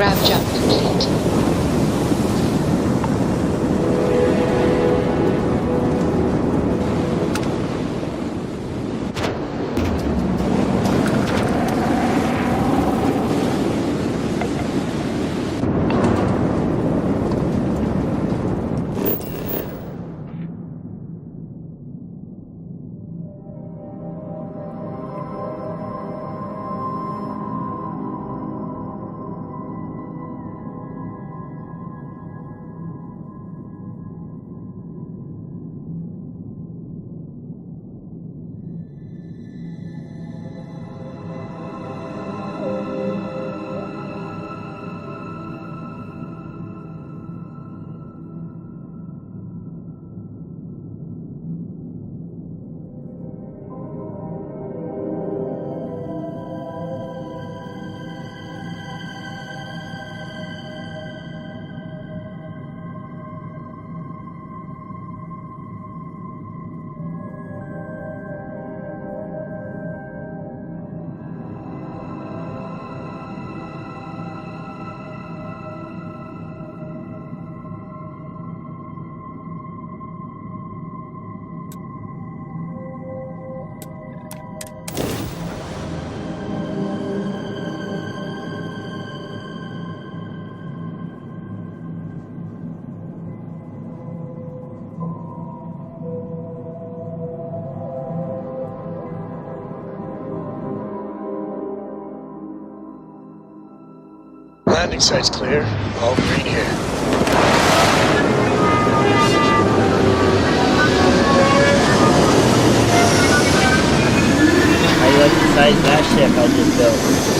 Grav jump complete. Landing site's clear. All green here. How you like the size of that ship I just built?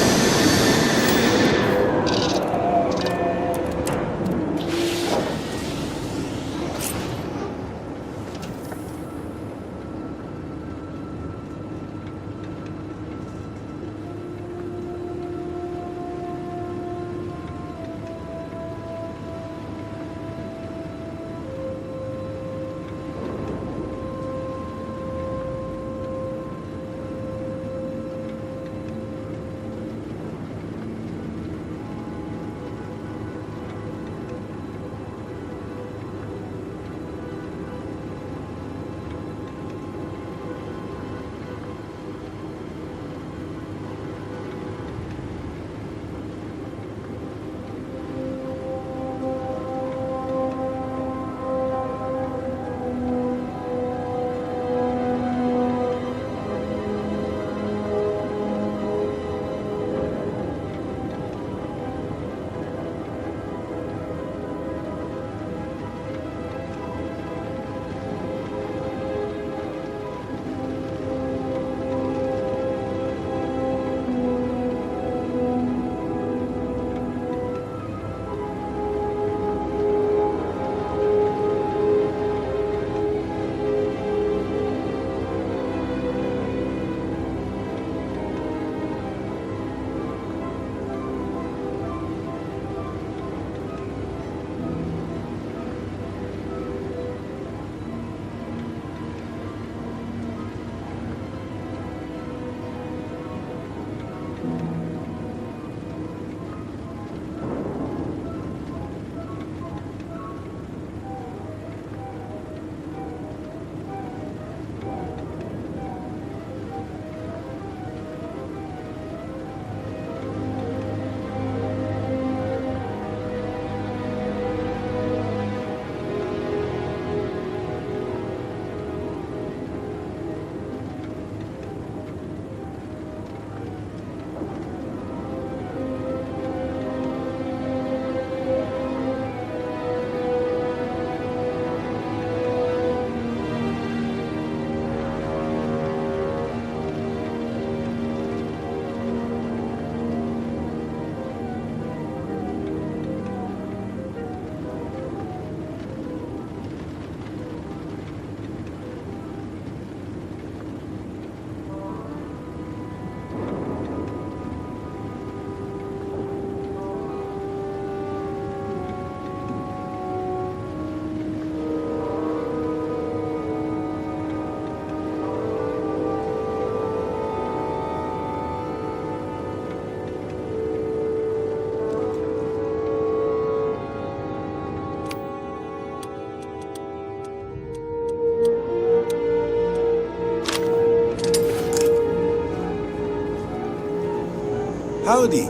Howdy.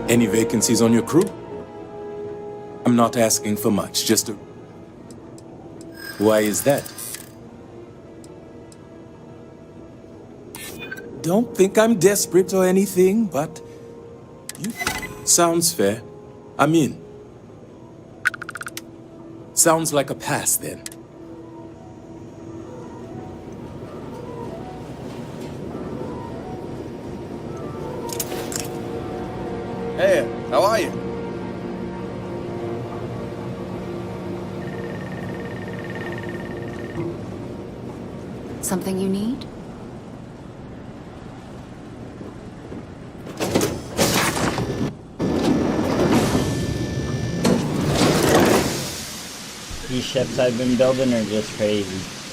Any vacancies on your crew? I'm not asking for much, just a... Why is that? Don't think I'm desperate or anything, but... Sounds fair. I'm in. Sounds like a pass, then. Hey, how are you? Something you need? These ships I've been building are just crazy.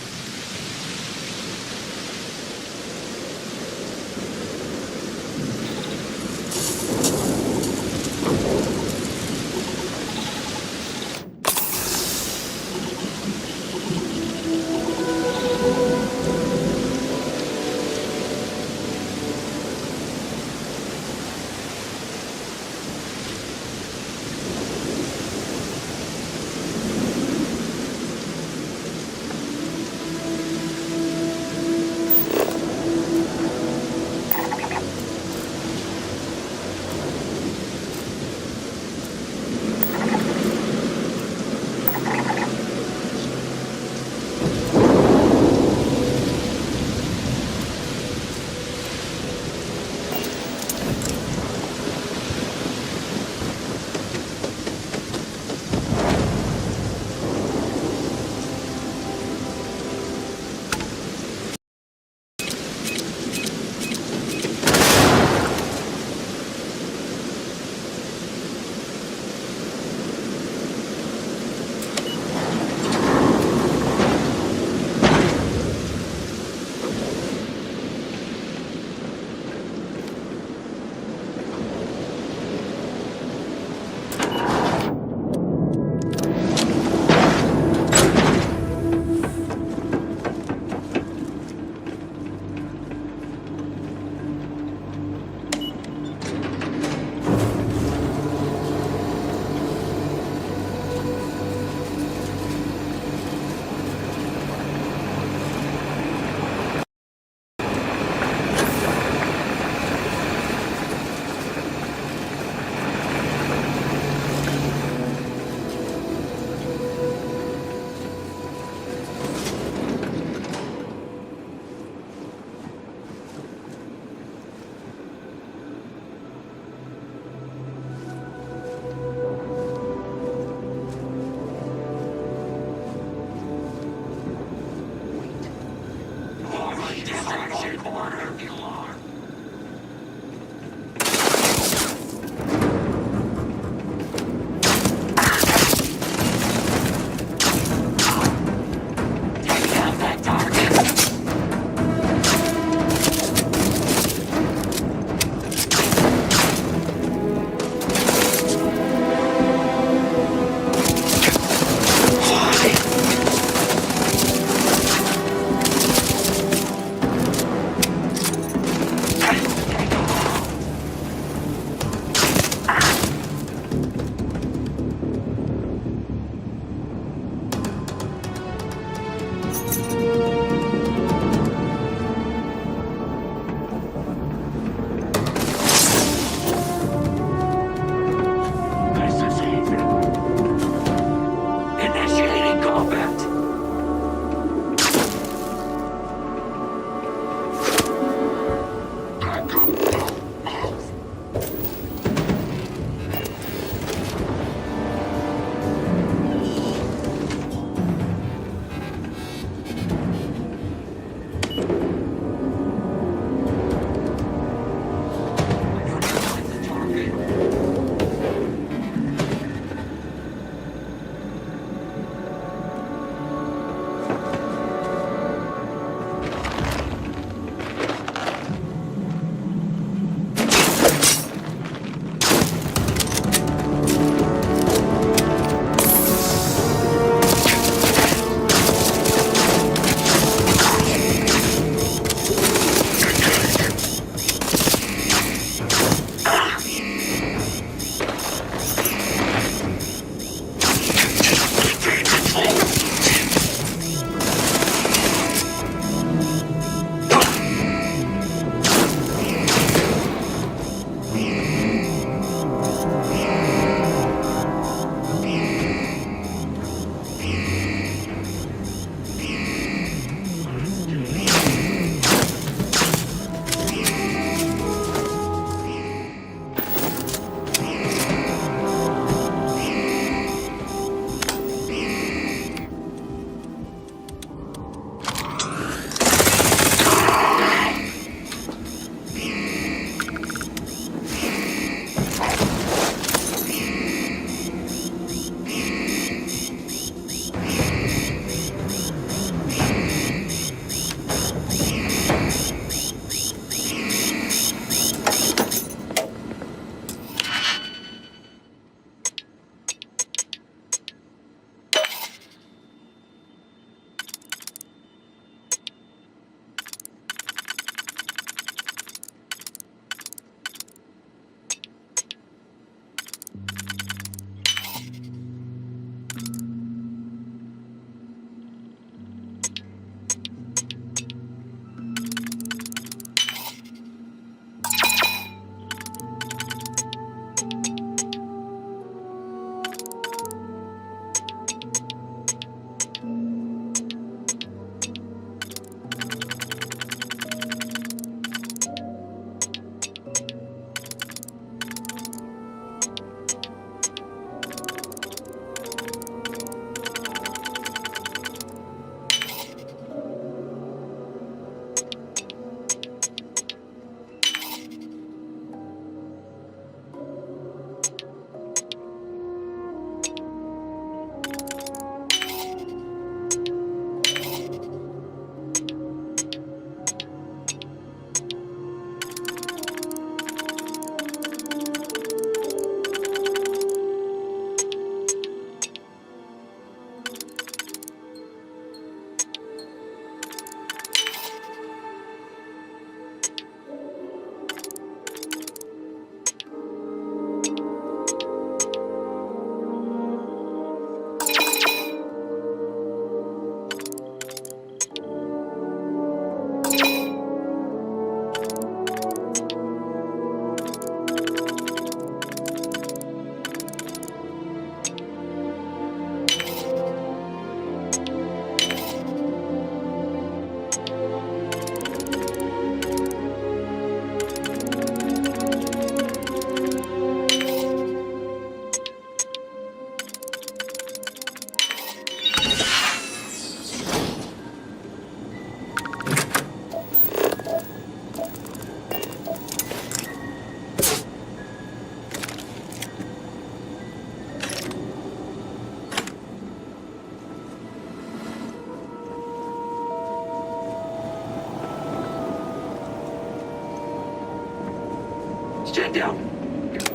Stand down.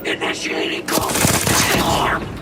Initiating call. Alarm.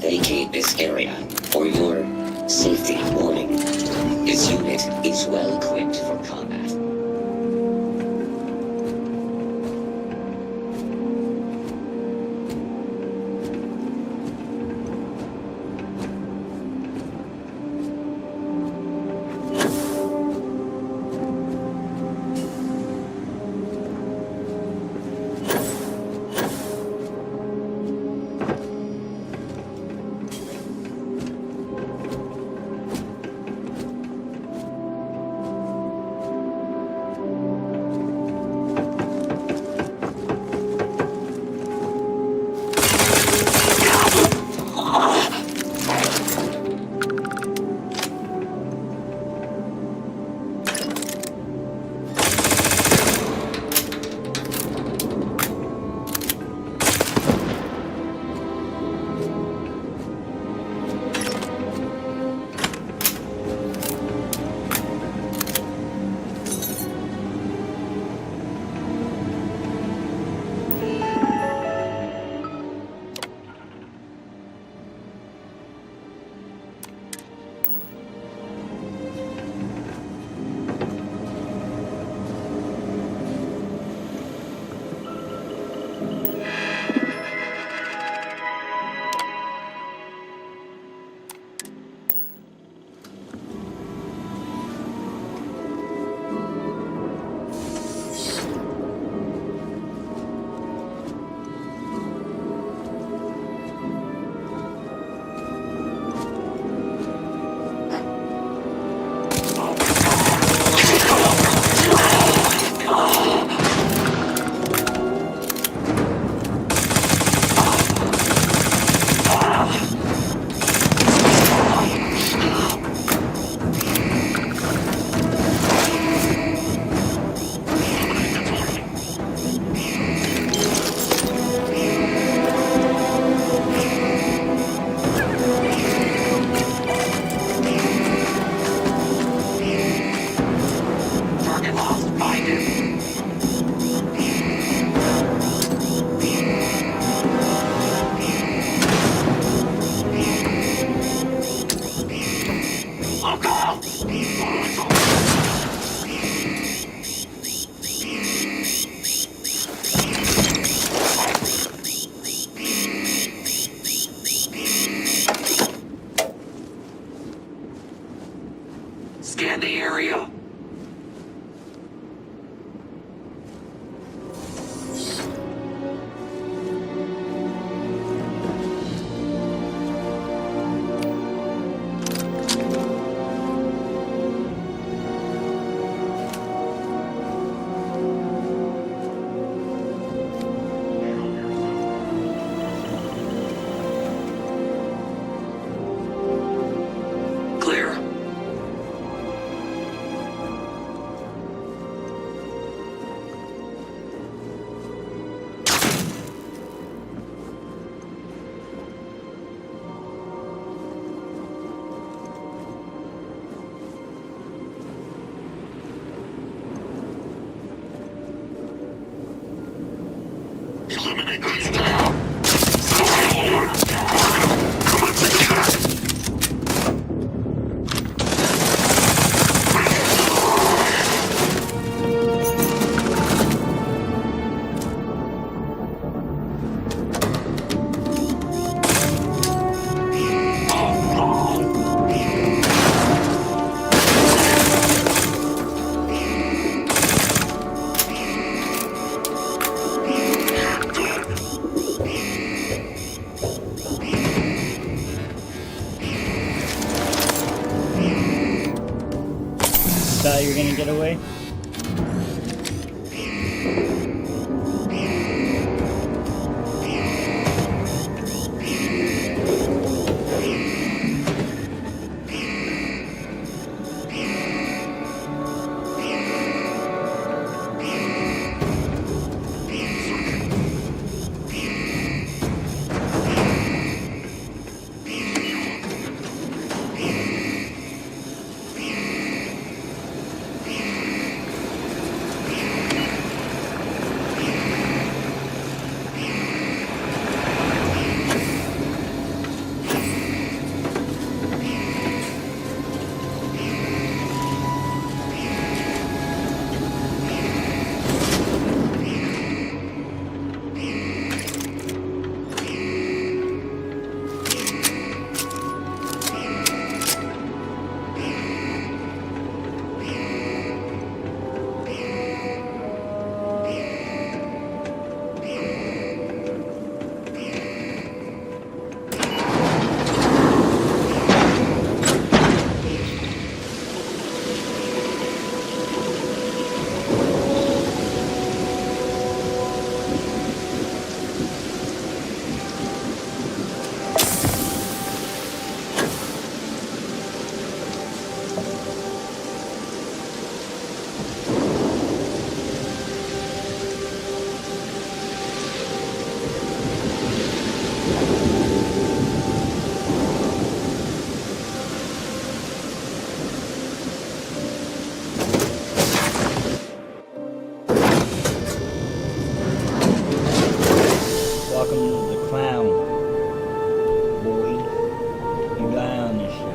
Vacate this area for your safety. Warning. This unit is well equipped for combat. Thought you were gonna get away? Welcome to the clown, boy. You die on this ship.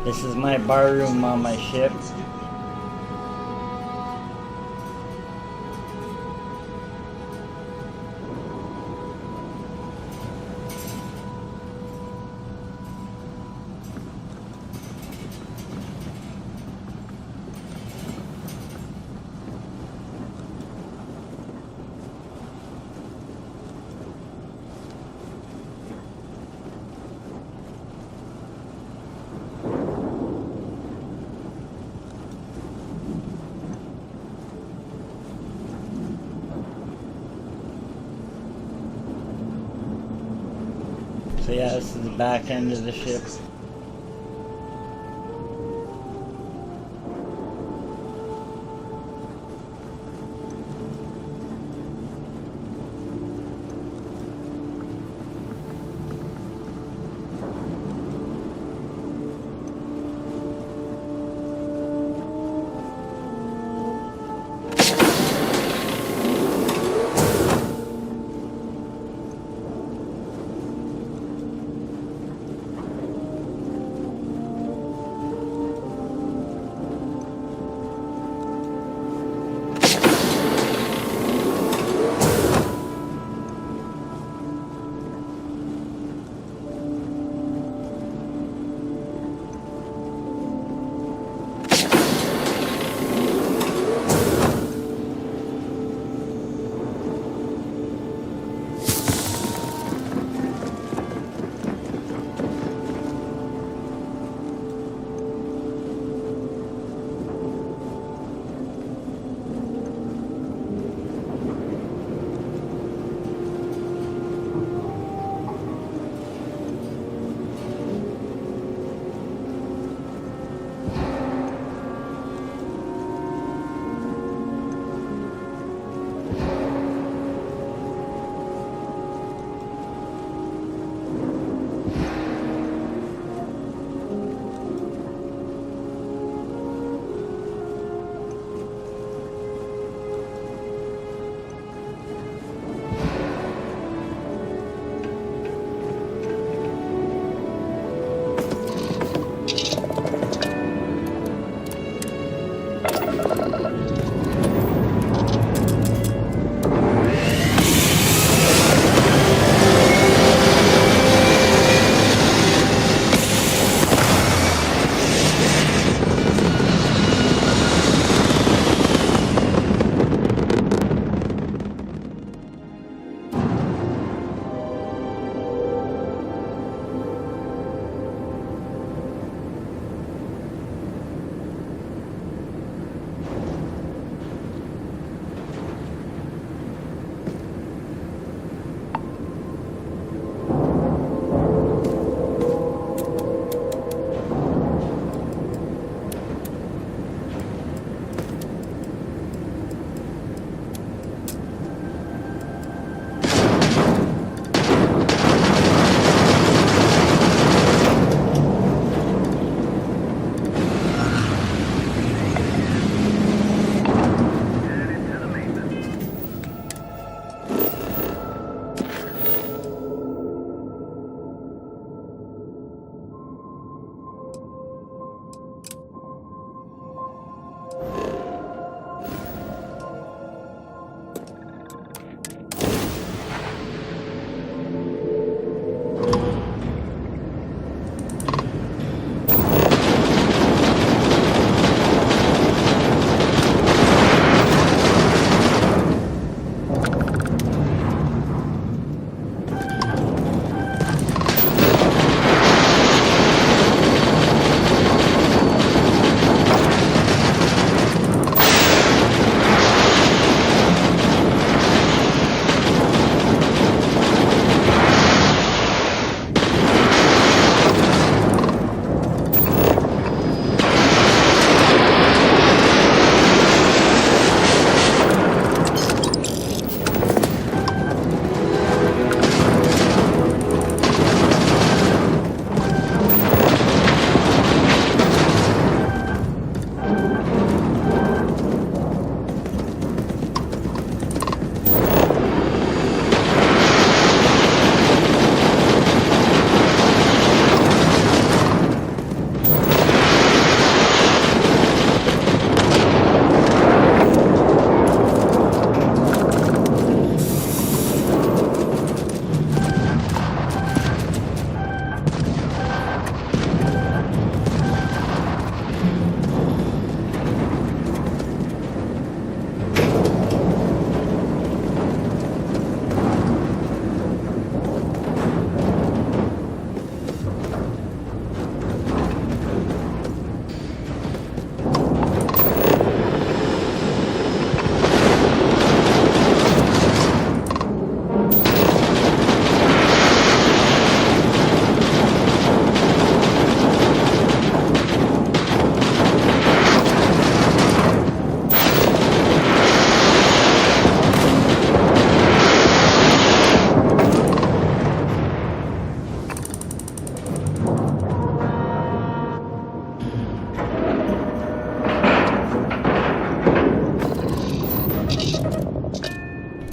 This is my bar room on my ship. So yeah, this is the back end of the ship.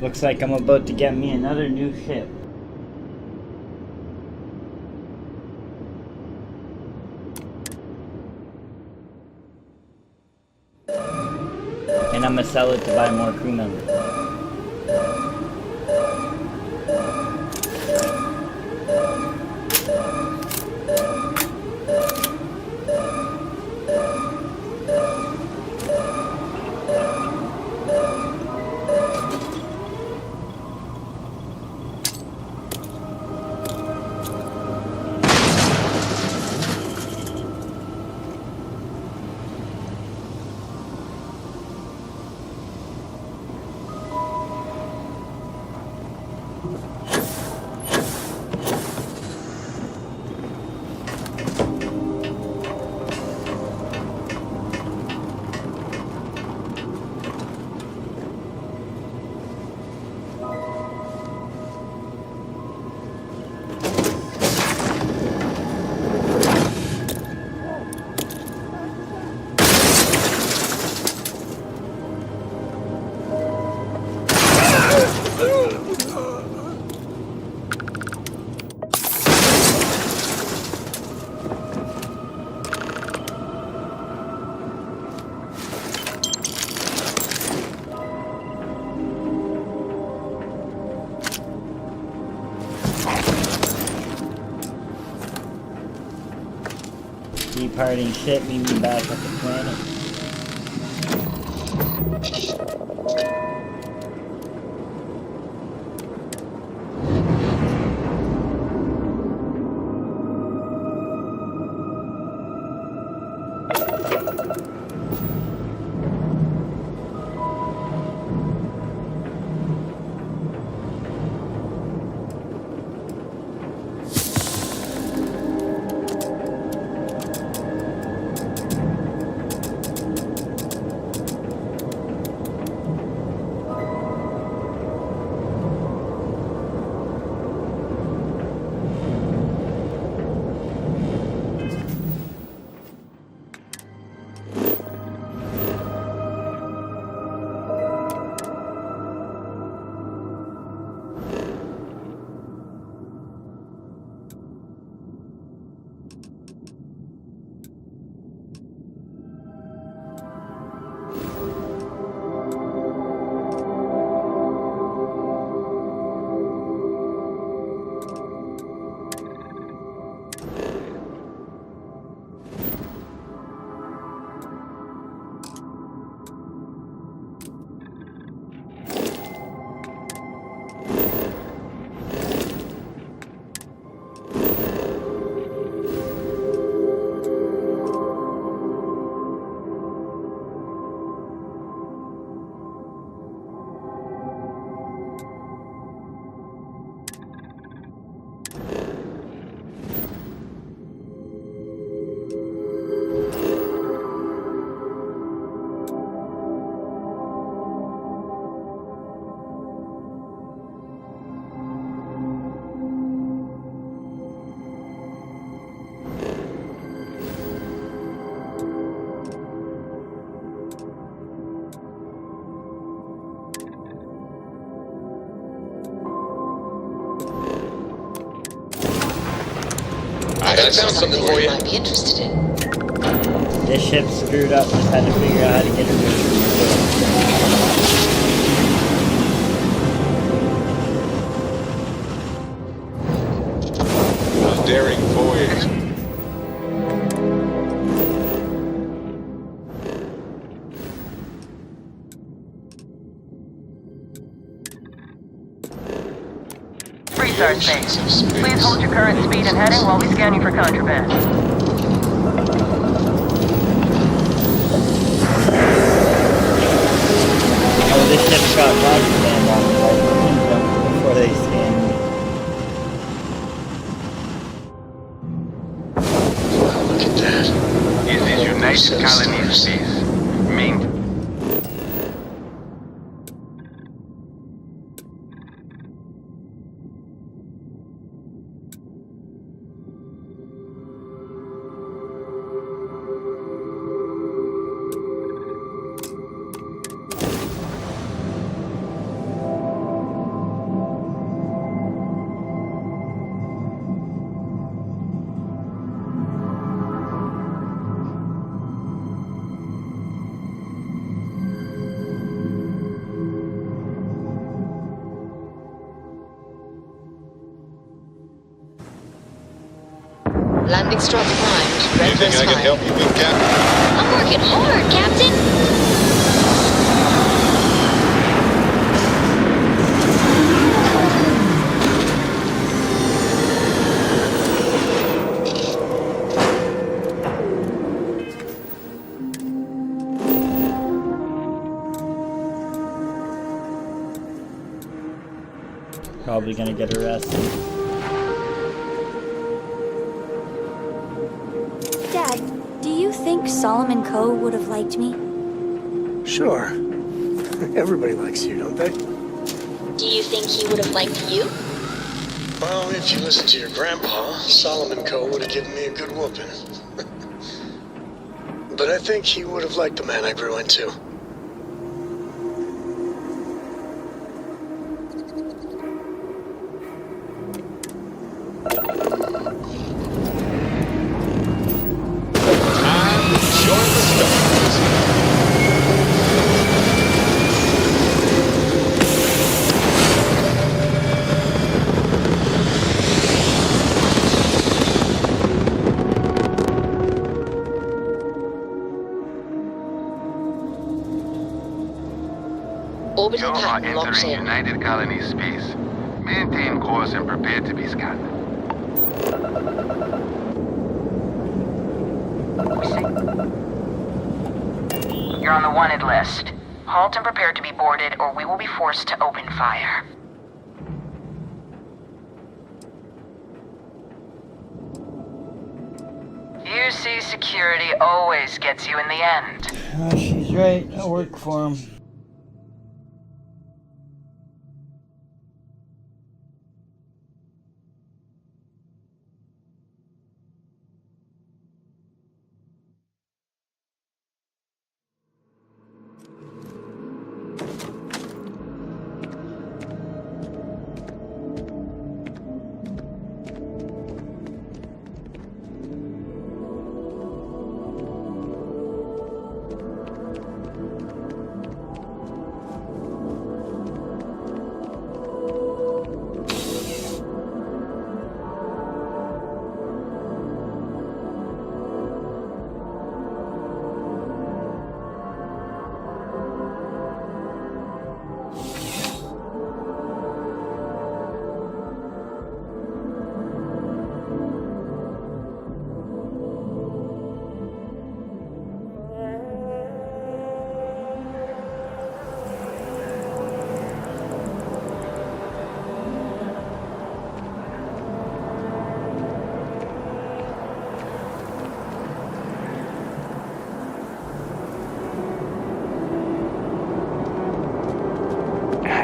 Looks like I'm about to get me another new ship. And I'm gonna sell it to buy more crew members. Departing ship, meet me back at the planet. I found something for you. Might be interested in. This ship's screwed up, just had to figure out how to get it A daring voyage. Restart space. Please hold your current speed and heading while we scan you for contraband. Oh, this ship's got contraband on it before they scan me. Wow, look at that. It is United Colonies, please. Ming. Landing struts primed. Red Anything I can fire. help you with, Captain? I'm working hard, Captain. Probably gonna get arrested. Dad, do you think Solomon Coe would have liked me? Sure. Everybody likes you, don't they? Do you think he would have liked you? Well, if you listen to your grandpa, Solomon Coe would have given me a good whooping. But I think he would have liked the man I grew into. Orbital You are pattern locked entering in. United Colony space. Maintain course and prepare to be scanned. You're on the wanted list. Halt and prepare to be boarded, or we will be forced to open fire. UC security always gets you in the end. Oh, she's right. I work for him.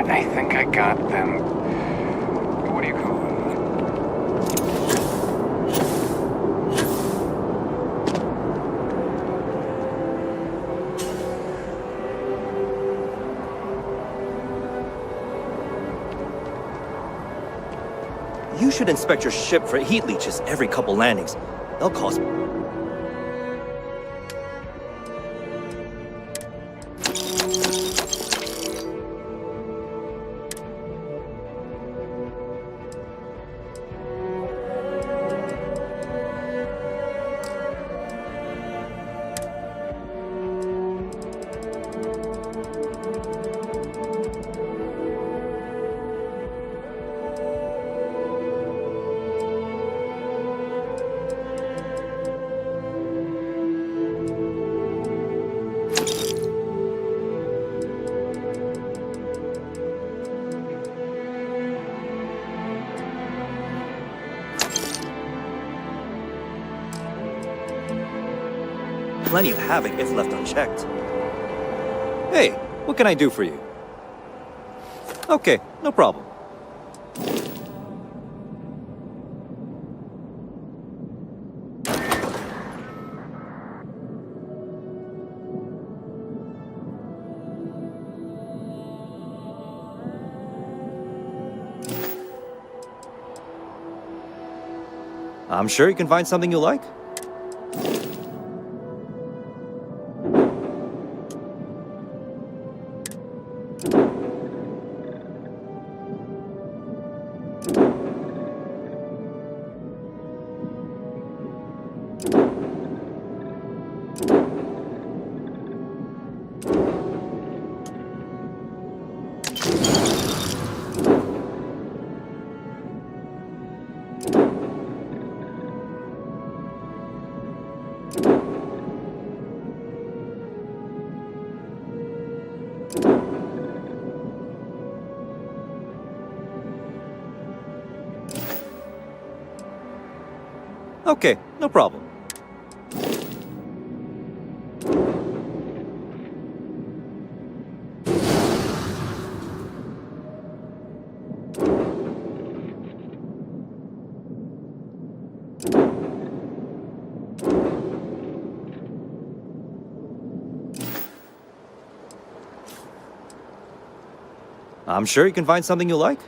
I think I got them. What do you call them? You should inspect your ship for heat leeches every couple landings. They'll cause... Plenty of havoc if left unchecked. Hey, what can I do for you? Okay, no problem. I'm sure you can find something you like. Okay, no problem. I'm sure you can find something you like.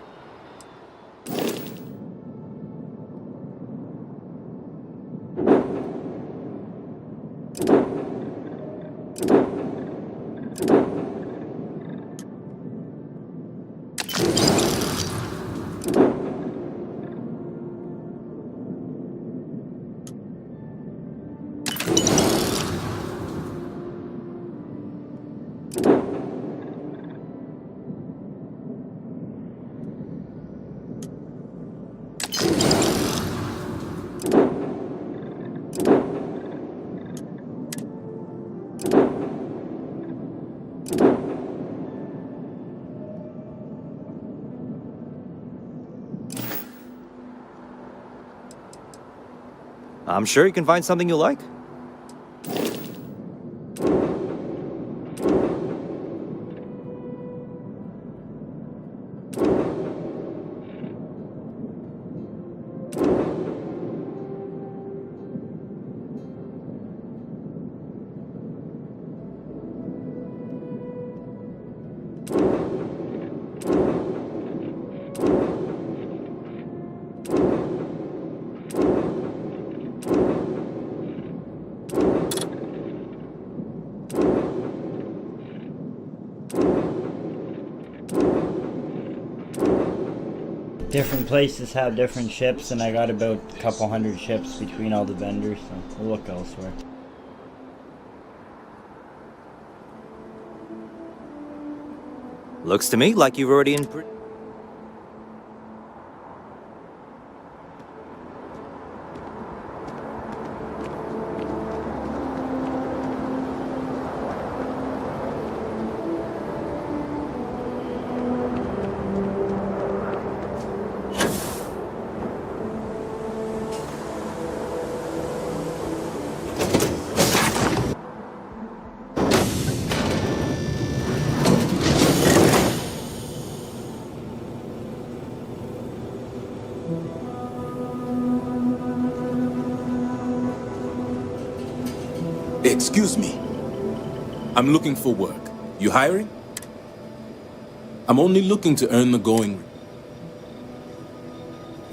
I'm sure you can find something you like. Different places have different ships, and I got about a couple hundred ships between all the vendors, so we'll look elsewhere. Looks to me like you've already in. Excuse me. I'm looking for work. You hiring? I'm only looking to earn the going.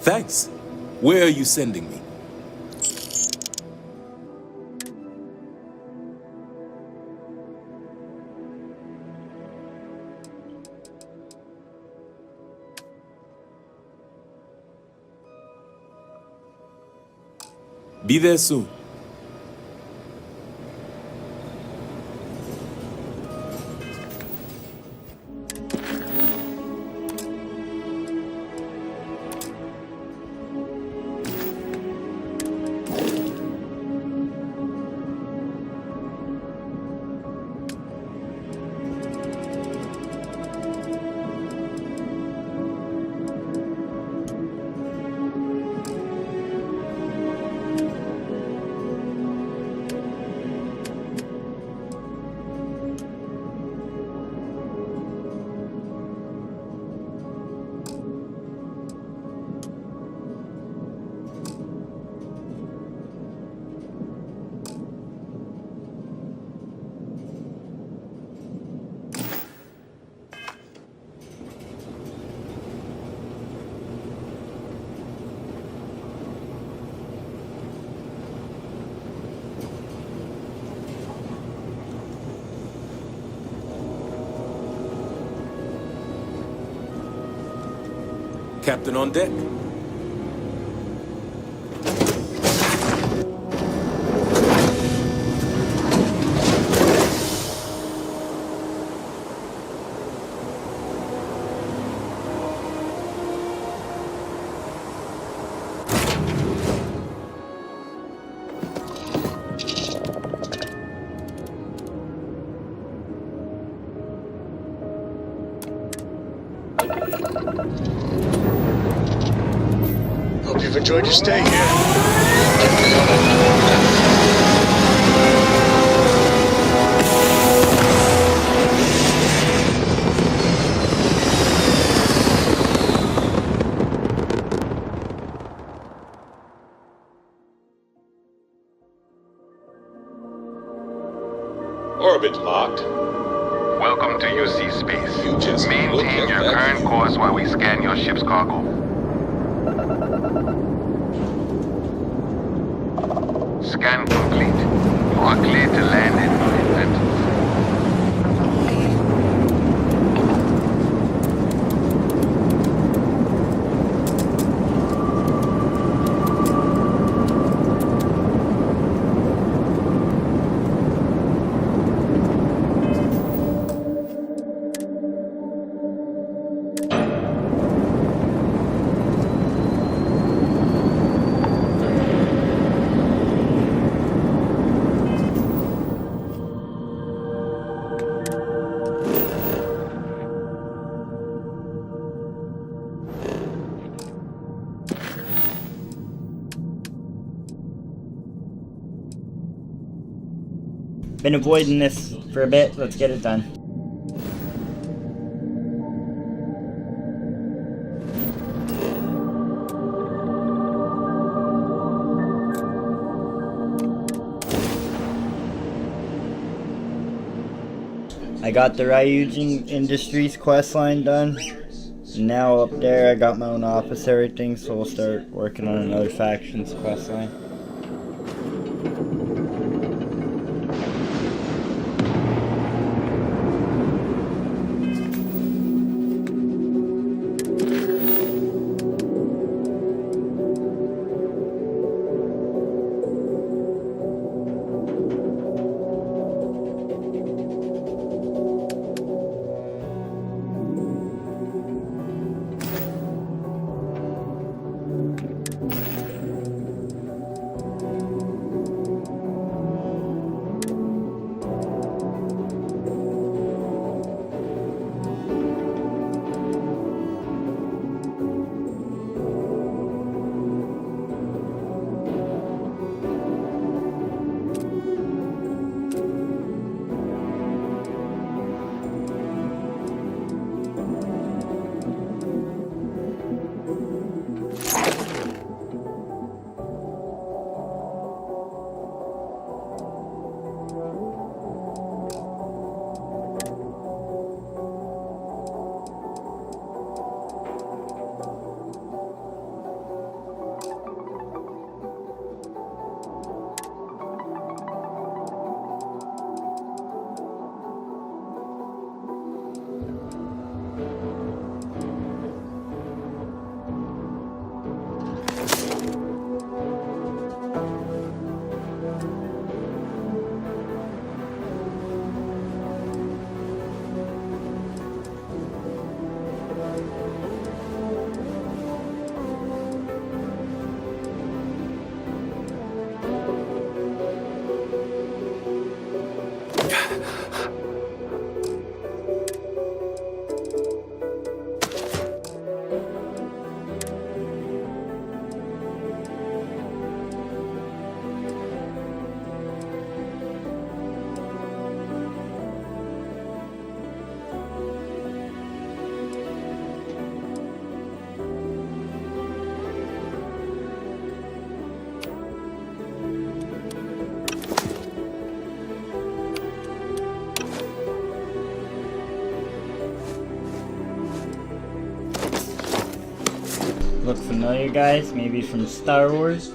Thanks. Where are you sending me? Be there soon. Captain on deck. Hope you've enjoyed your stay here. Orbit locked. Welcome to UC space. You just look Maintain at your that current view. course while we scan your ship's cargo. Scan complete. You are cleared to land in Atlantis. Been avoiding this for a bit. Let's get it done. I got the Ryujin Industries quest line done. Now up there I got my own office, everything, so we'll start working on another faction's quest line. Look familiar, guys? Maybe from Star Wars?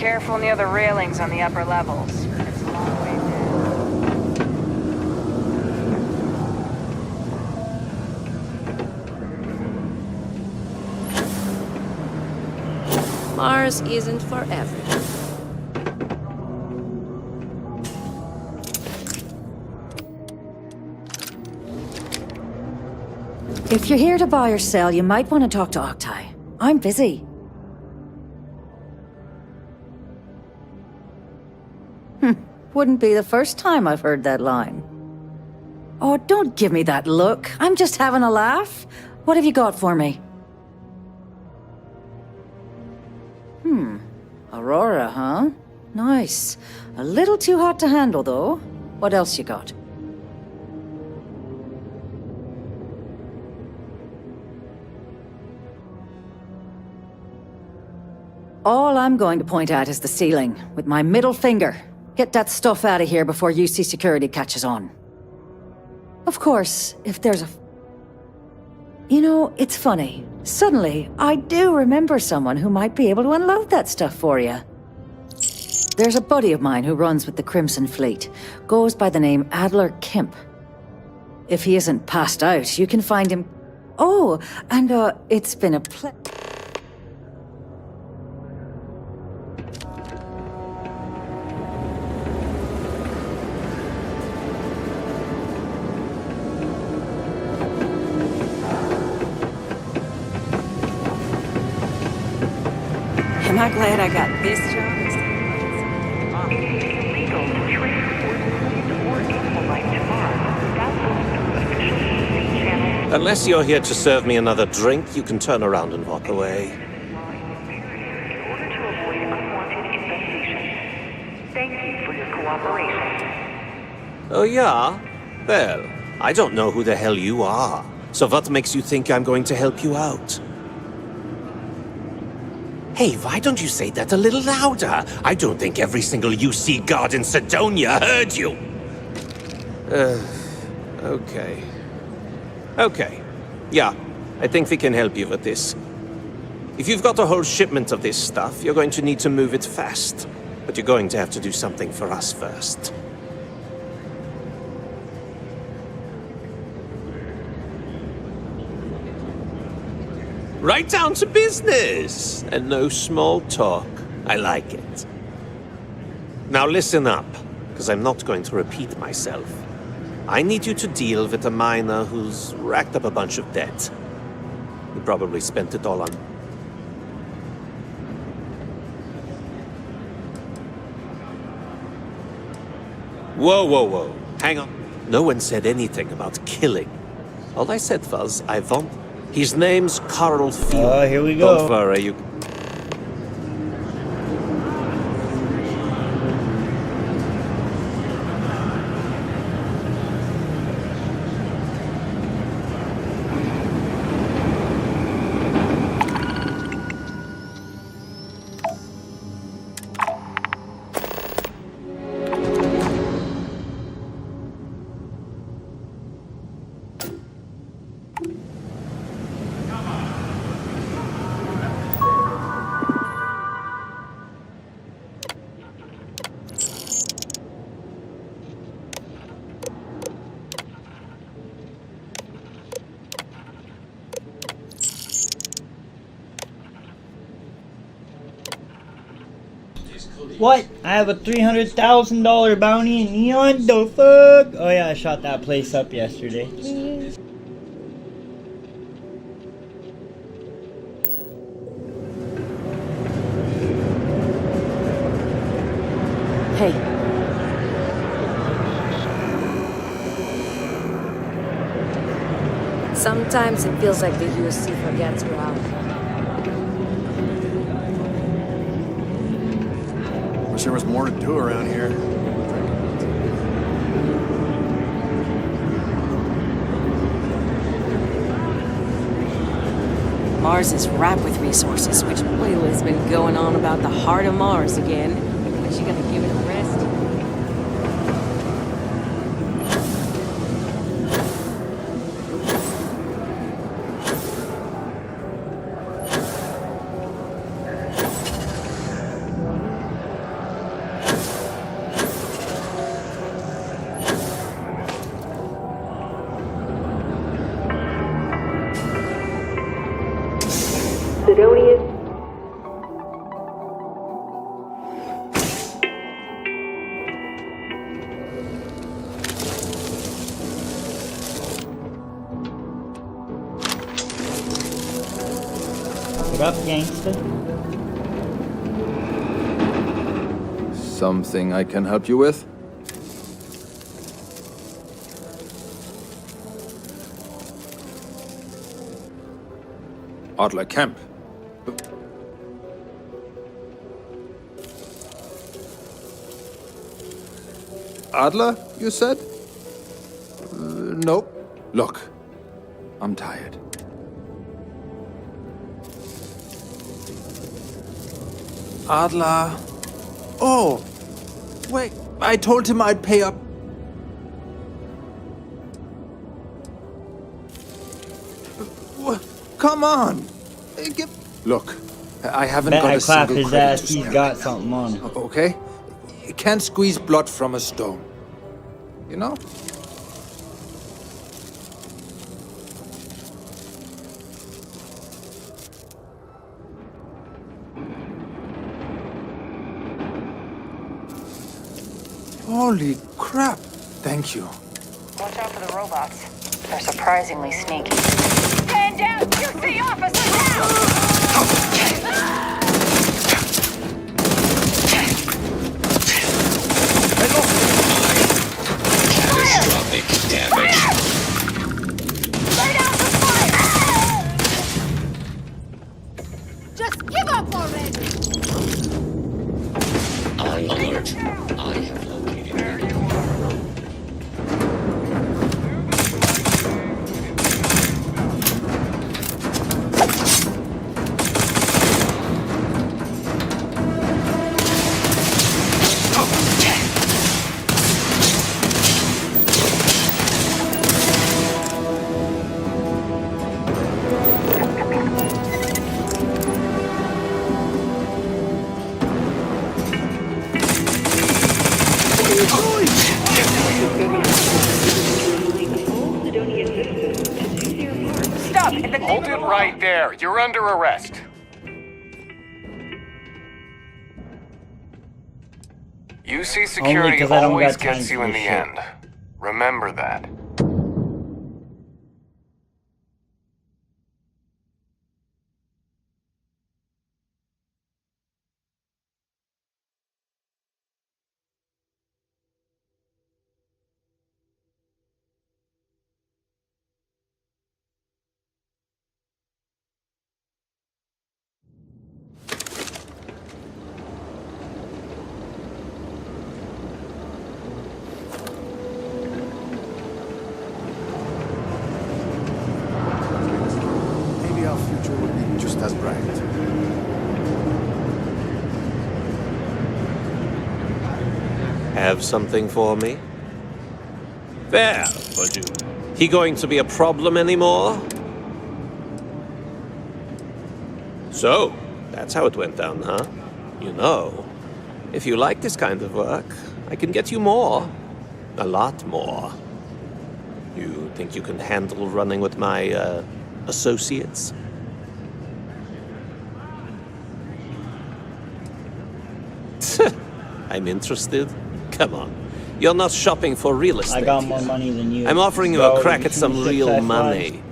Careful near the railings on the upper levels. It's a long way down. Mars isn't for everyone. If you're here to buy or sell, you might want to talk to Octai. I'm busy. Wouldn't be the first time I've heard that line. Oh, don't give me that look. I'm just having a laugh. What have you got for me? Aurora, huh? Nice. A little too hot to handle, though. What else you got? All I'm going to point at is the ceiling, with my middle finger. Get that stuff out of here before UC security catches on. Of course, if there's a... You know, it's funny. Suddenly, I do remember someone who might be able to unload that stuff for you. There's a buddy of mine who runs with the Crimson Fleet. Goes by the name Adler Kemp. If he isn't passed out, you can find him... Oh, and it's been a Am I glad I got this job? Unless you're here to serve me another drink, you can turn around and walk away. Thank you for your cooperation. Oh, yeah? Well, I don't know who the hell you are. So what makes you think I'm going to help you out? Hey, why don't you say that a little louder? I don't think every single UC guard in Sidonia heard you. Okay. Okay. Yeah, I think we can help you with this. If you've got a whole shipment of this stuff, you're going to need to move it fast. But you're going to have to do something for us first. Right down to business! And no small talk. I like it. Now listen up, because I'm not going to repeat myself. I need you to deal with a miner who's racked up a bunch of debt. He probably spent it all on... Whoa, whoa, whoa. Hang on. No one said anything about killing. All I said was, I want... His name's Carl Field. Oh, here we go. Don't worry, you... What? I have a $300,000 bounty in Neon? The fuck? Oh yeah, I shot that place up yesterday. Hey. Sometimes it feels like the UC forgets we're out. Wish there was more to do around here. Mars is ripe with resources, which Layla's been going on about the heart of Mars again. When she gonna give it a rest? What up, gangster? Something I can help you with? Adler Camp. Adler, you said? Nope. Look, I'm tired. Adler. Oh, wait, I told him I'd pay up. Come on. Look, I haven't Bet got I a clap single his credit ass, to he's spare. got something on him. Okay? You can't squeeze blood from a stone. You know? Holy crap. Thank you. Watch out for the robots. They're surprisingly sneaky. Stand down! You see officers Catastrophic damage. Lay down the fire! Just give up already! Alert. I have located you. Stop! Hold it right there. You're under arrest. UC security 'cause I don't always got time gets you for in the this shit. end. Remember that. Maybe our future will be just as bright. Have something for me? There, would you? He going to be a problem anymore? So, that's how it went down, huh? You know, if you like this kind of work, I can get you more. A lot more. You think you can handle running with my, associates? I'm interested? Come on. You're not shopping for real estate. I got more money than you. I'm offering you Go a crack at some 26, real I find. money.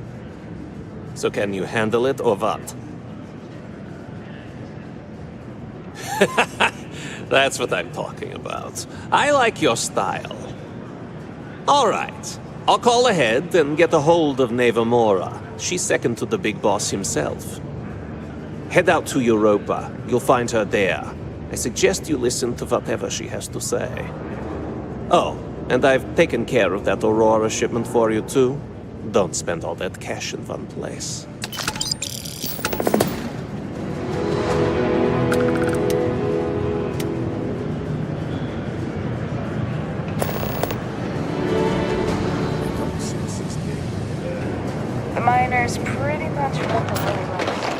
So can you handle it or what? That's what I'm talking about. I like your style. All right. I'll call ahead and get a hold of Nevamora. She's second to the big boss himself. Head out to Europa. You'll find her there. I suggest you listen to whatever she has to say. Oh, and I've taken care of that Aurora shipment for you too. Don't spend all that cash in one place. The miners pretty much want the way right.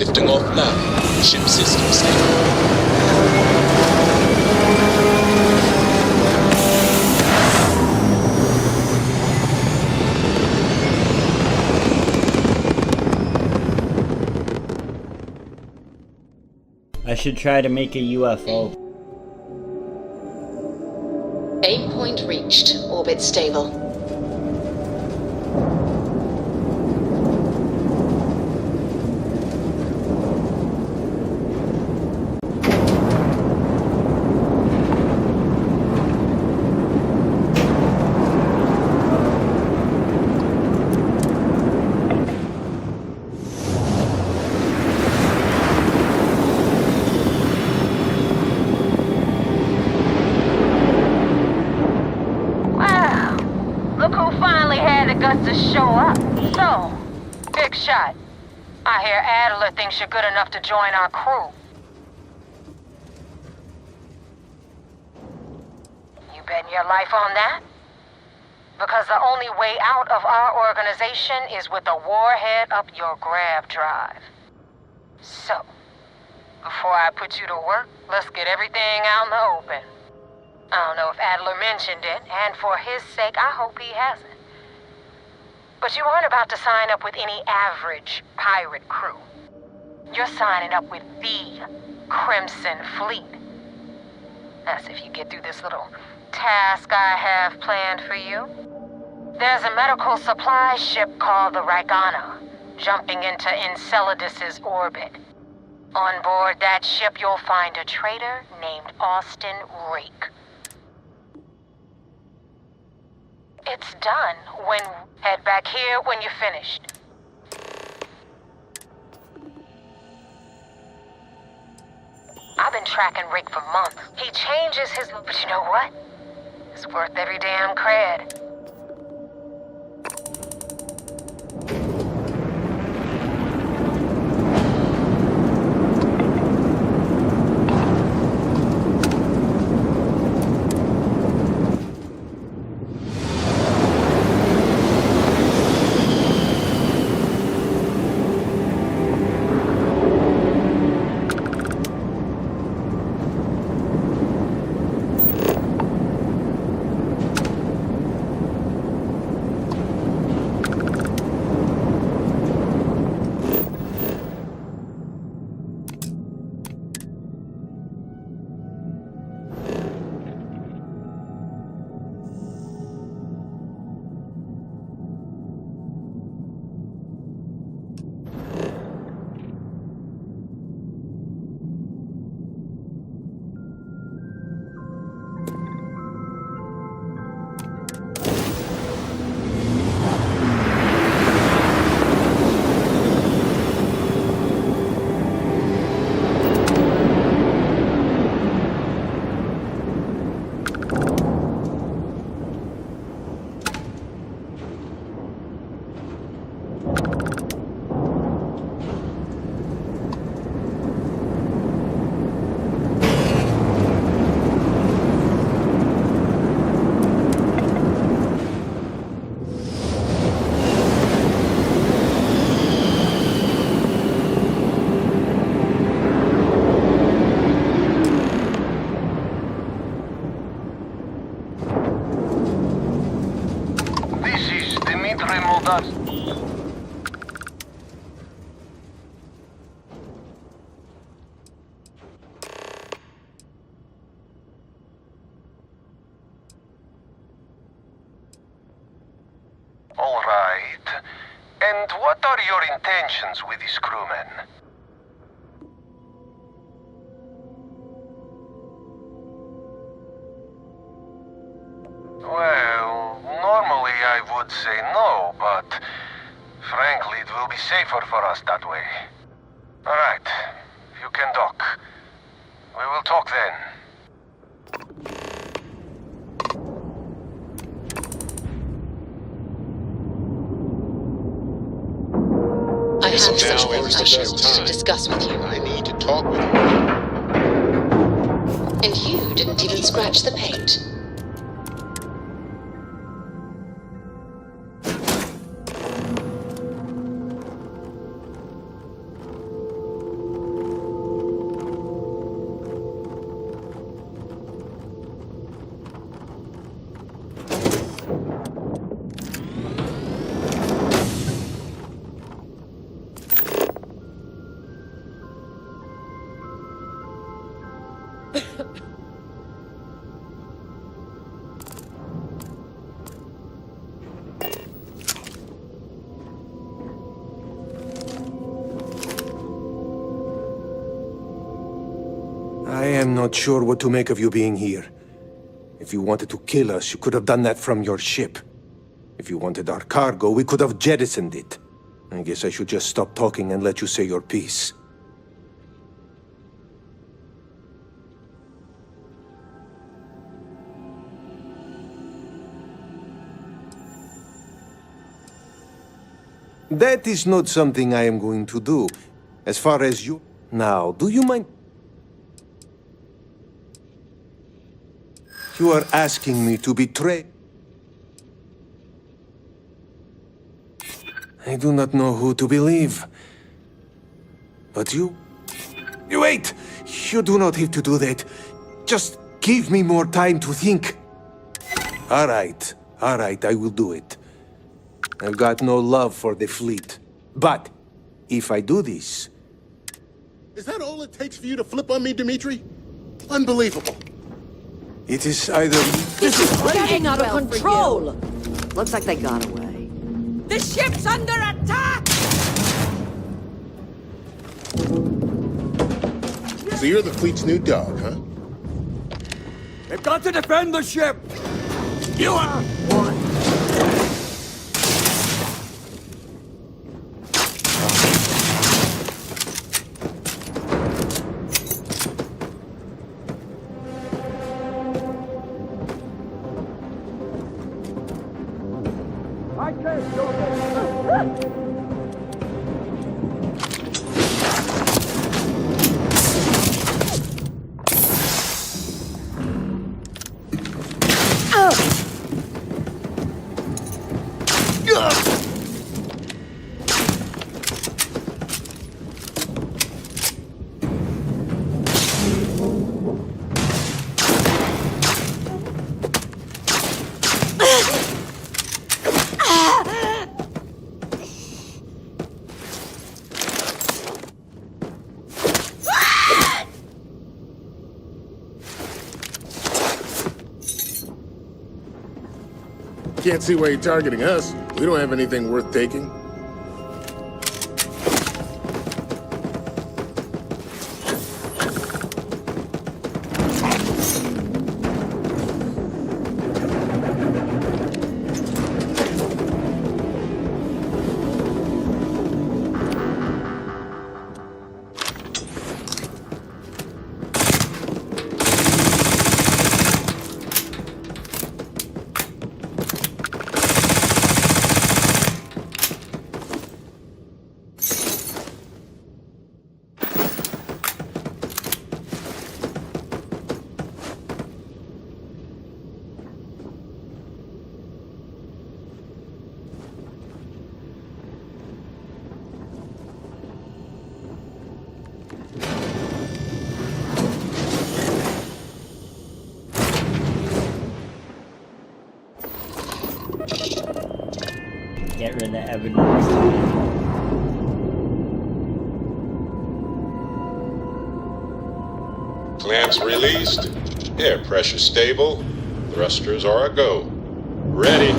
Lifting off now. Ship system stable. I should try to make a UFO. Aim point reached. Orbit stable. To show up. So, big shot. I hear Adler thinks you're good enough to join our crew. You betting your life on that? Because the only way out of our organization is with a warhead up your grab drive. So, before I put you to work, let's get everything out in the open. I don't know if Adler mentioned it, and for his sake, I hope he hasn't. But you aren't about to sign up with any average pirate crew. You're signing up with the Crimson Fleet. That's if you get through this little task I have planned for you. There's a medical supply ship called the Ragana, jumping into Enceladus's orbit. On board that ship, you'll find a traitor named Austin Rake. It's done. Head back here when you're finished. I've been tracking Rick for months. He changes his... But you know what? It's worth every damn cred. All right. And what are your intentions with these crewmen? Well, normally I would say no, but frankly it will be safer for us that way. All right, you can dock. We will talk then. I have Now some is the information best time. to discuss with you. I need to talk with you. And you didn't even scratch the paint. am not sure what to make of you being here. If you wanted to kill us, you could have done that from your ship. If you wanted our cargo, we could have jettisoned it. I guess I should just stop talking and let you say your piece. That is not something I am going to do. As far as you... Now, do you mind... You are asking me to betray... I do not know who to believe. But you... Wait! You do not have to do that. Just give me more time to think. All right, I will do it. I've got no love for the fleet. But, if I do this... Is that all it takes for you to flip on me, Dimitri? Unbelievable. It is either... This is getting out of control! Looks like they got away. The ship's under attack! So you're the fleet's new dog, huh? They've got to defend the ship! You are one! I can't do this! Can't see why you're targeting us. We don't have anything worth taking. Get rid of the evidence. Clamps released. Air pressure stable. Thrusters are a go. Ready.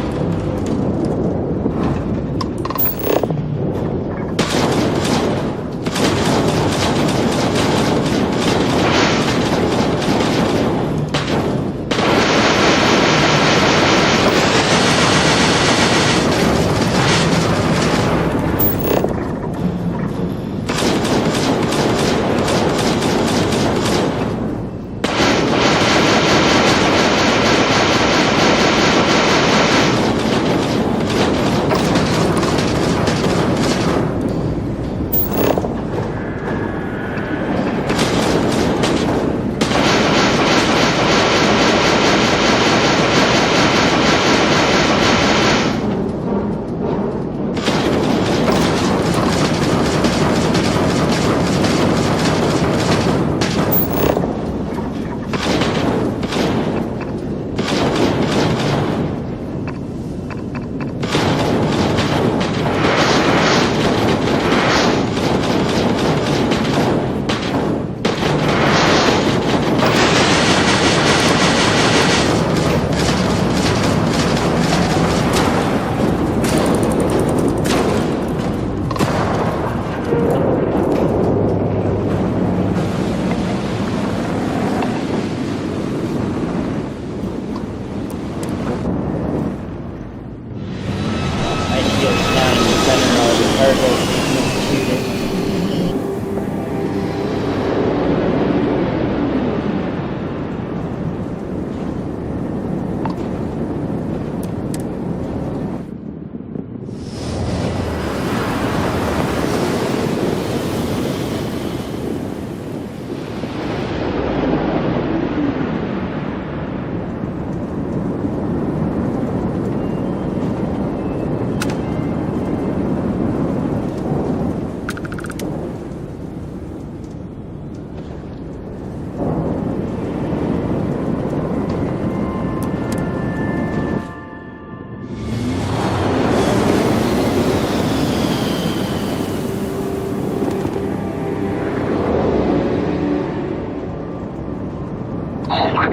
cargo computer.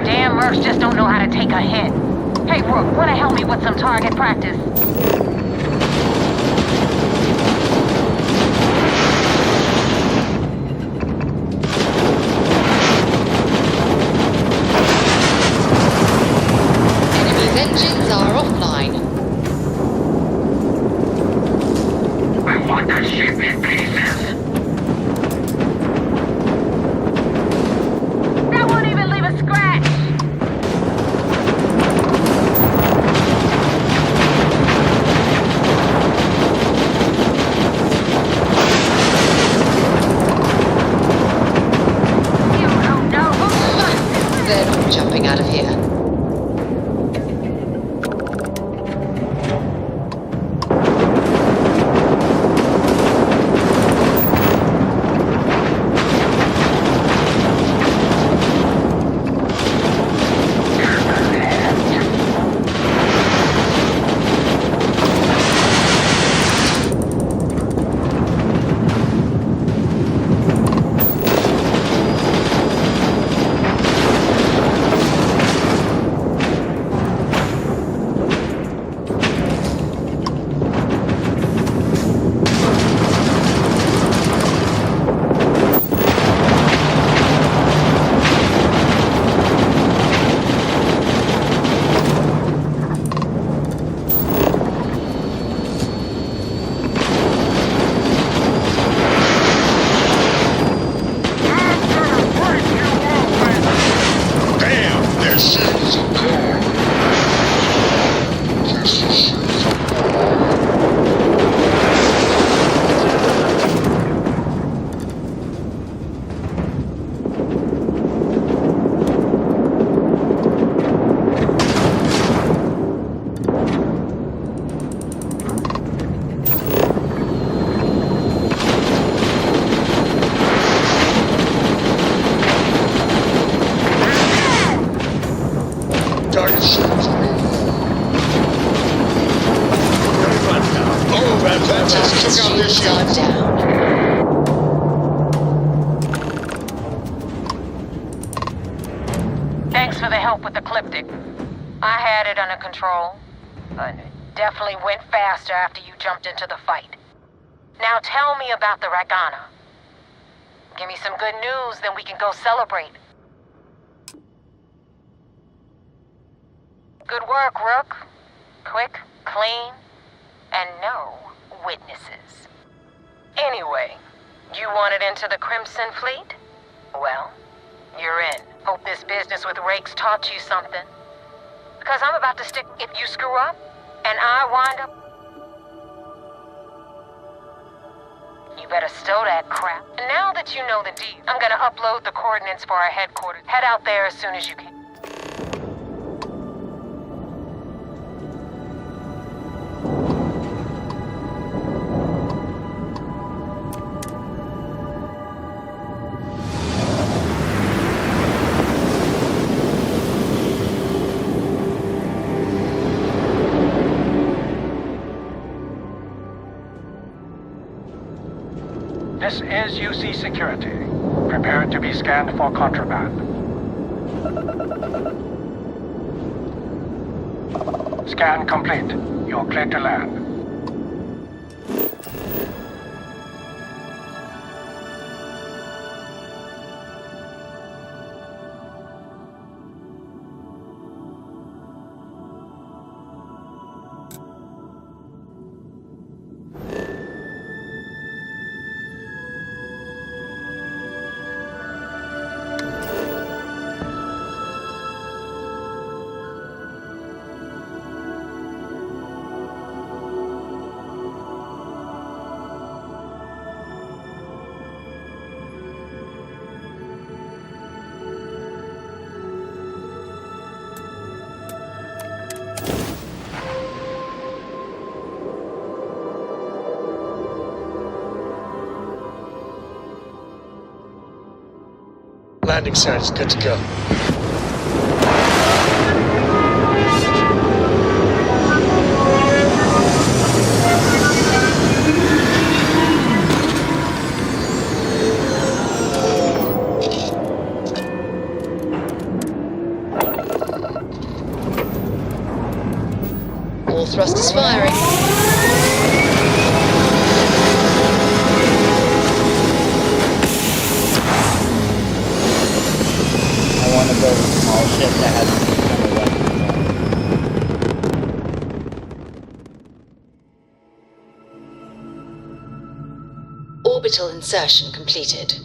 Damn mercs just don't know how to take a hit. Hey, Rook, wanna help me with some target practice? Enemy's engines are offline. I want that ship in pieces. That won't even leave a scratch. They're not jumping out of here. Thanks for the help with the Cliptic. I had it under control, but it definitely went faster after you jumped into the fight. Now tell me about the Ragana. Give me some good news, then we can go celebrate. Good work, Rook. Quick, clean, and no witnesses. Anyway, you wanted into the Crimson Fleet? Well, you're in. Hope this business with Rakes taught you something. Because I'm about to stick if you screw up, and I wind up... You better stow that crap. And now that you know the deed, I'm gonna upload the coordinates for our headquarters. Head out there as soon as you can. This is UC Security. Prepare to be scanned for contraband. Scan complete. You're clear to land. landing site is good to go. All thrusters firing. I want to build a small ship that has some kind of weapons. Orbital insertion completed.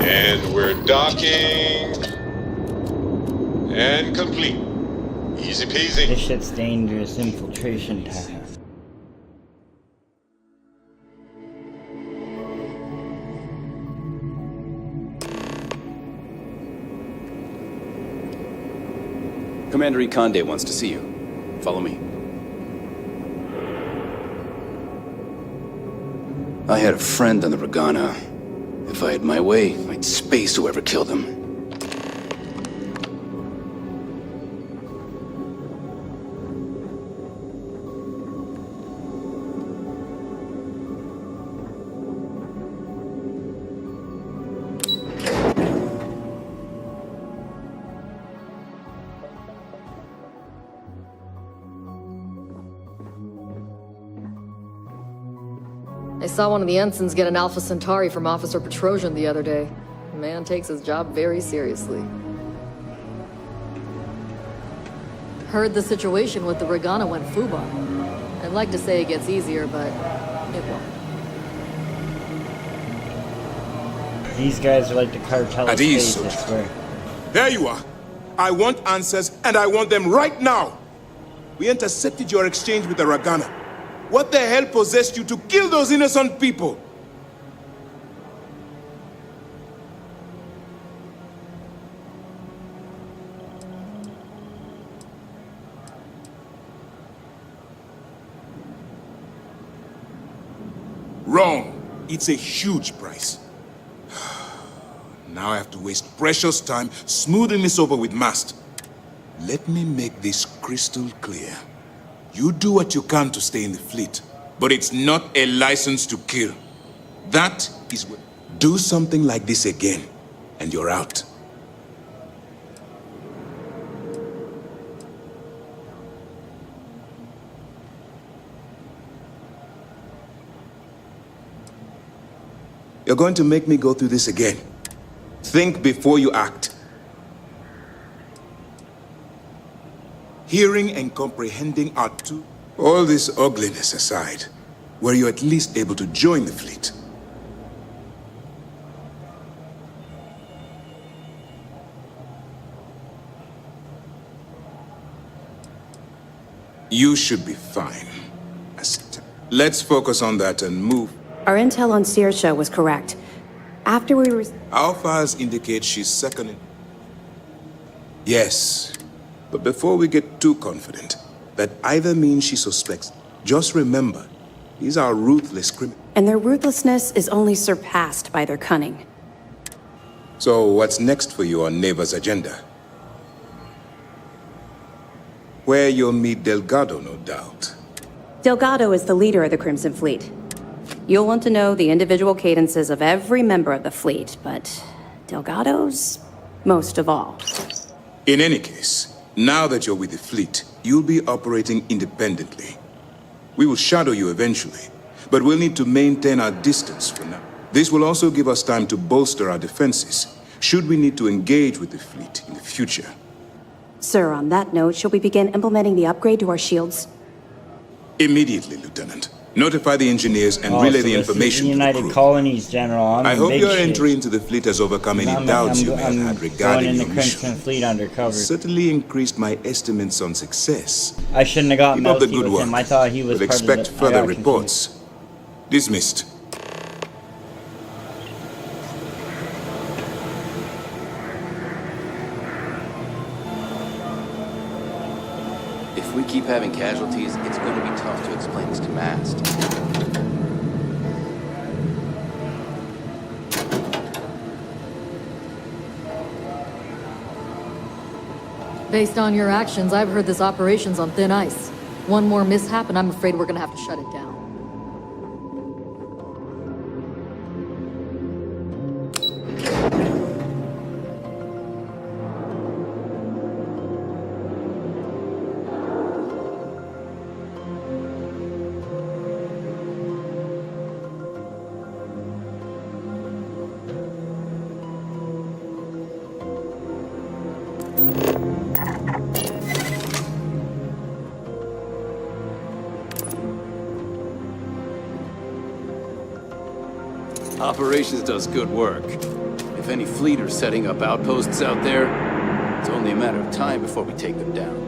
And we're docking. And complete. Easy peasy. This shit's dangerous infiltration task. Commander Ikonde wants to see you. Follow me. I had a friend on the Regana. If I had my way, I'd space whoever killed him. I saw one of the ensigns get an Alpha Centauri from Officer Petrosian the other day. The man takes his job very seriously. Heard the situation with the Regana went FUBA. I'd like to say it gets easier, but it won't. These guys are like the cartel of At ease, space, I soldier. swear. There you are. I want answers, and I want them right now. We intercepted your exchange with the Regana. What the hell possessed you to kill those innocent people? Wrong. It's a huge price. Now I have to waste precious time smoothing this over with Mast. Let me make this crystal clear. You do what you can to stay in the fleet, but it's not a license to kill. That is what... Do something like this again, and you're out. You're going to make me go through this again. Think before you act. Hearing and comprehending are two. All this ugliness aside, were you at least able to join the fleet? You should be fine. Let's focus on that and move. Our intel on Saoirse was correct. After we were... Our files indicate she's second in... Yes, but before we get too confident, that either means she suspects. Just remember, these are ruthless criminals. And their ruthlessness is only surpassed by their cunning. So what's next for you on Neva's agenda? Where you'll meet Delgado, no doubt. Delgado is the leader of the Crimson Fleet. You'll want to know the individual cadences of every member of the fleet, but Delgado's, most of all. In any case, now that you're with the fleet, you'll be operating independently. We will shadow you eventually, but we'll need to maintain our distance for now. This will also give us time to bolster our defenses, should we need to engage with the fleet in the future. Sir, on that note, shall we begin implementing the upgrade to our shields? Immediately, Lieutenant. Notify the engineers and relay the information to the United crew. Colonies General. I hope big your shit. entry into the fleet has overcome any doubts you may have had going regarding in the your Crimson mission. Fleet undercover. Certainly increased my estimates on success. I shouldn't have gotten Keep up the melty good with work. him. I thought he was We'll part expect of the... further reports. Dismissed. If we keep having casualties, it's going to be tough to explain this to Mast. Based on your actions, I've heard this operation's on thin ice. One more mishap and I'm afraid we're gonna have to shut it down. Operations does good work. If any fleet are setting up outposts out there, it's only a matter of time before we take them down.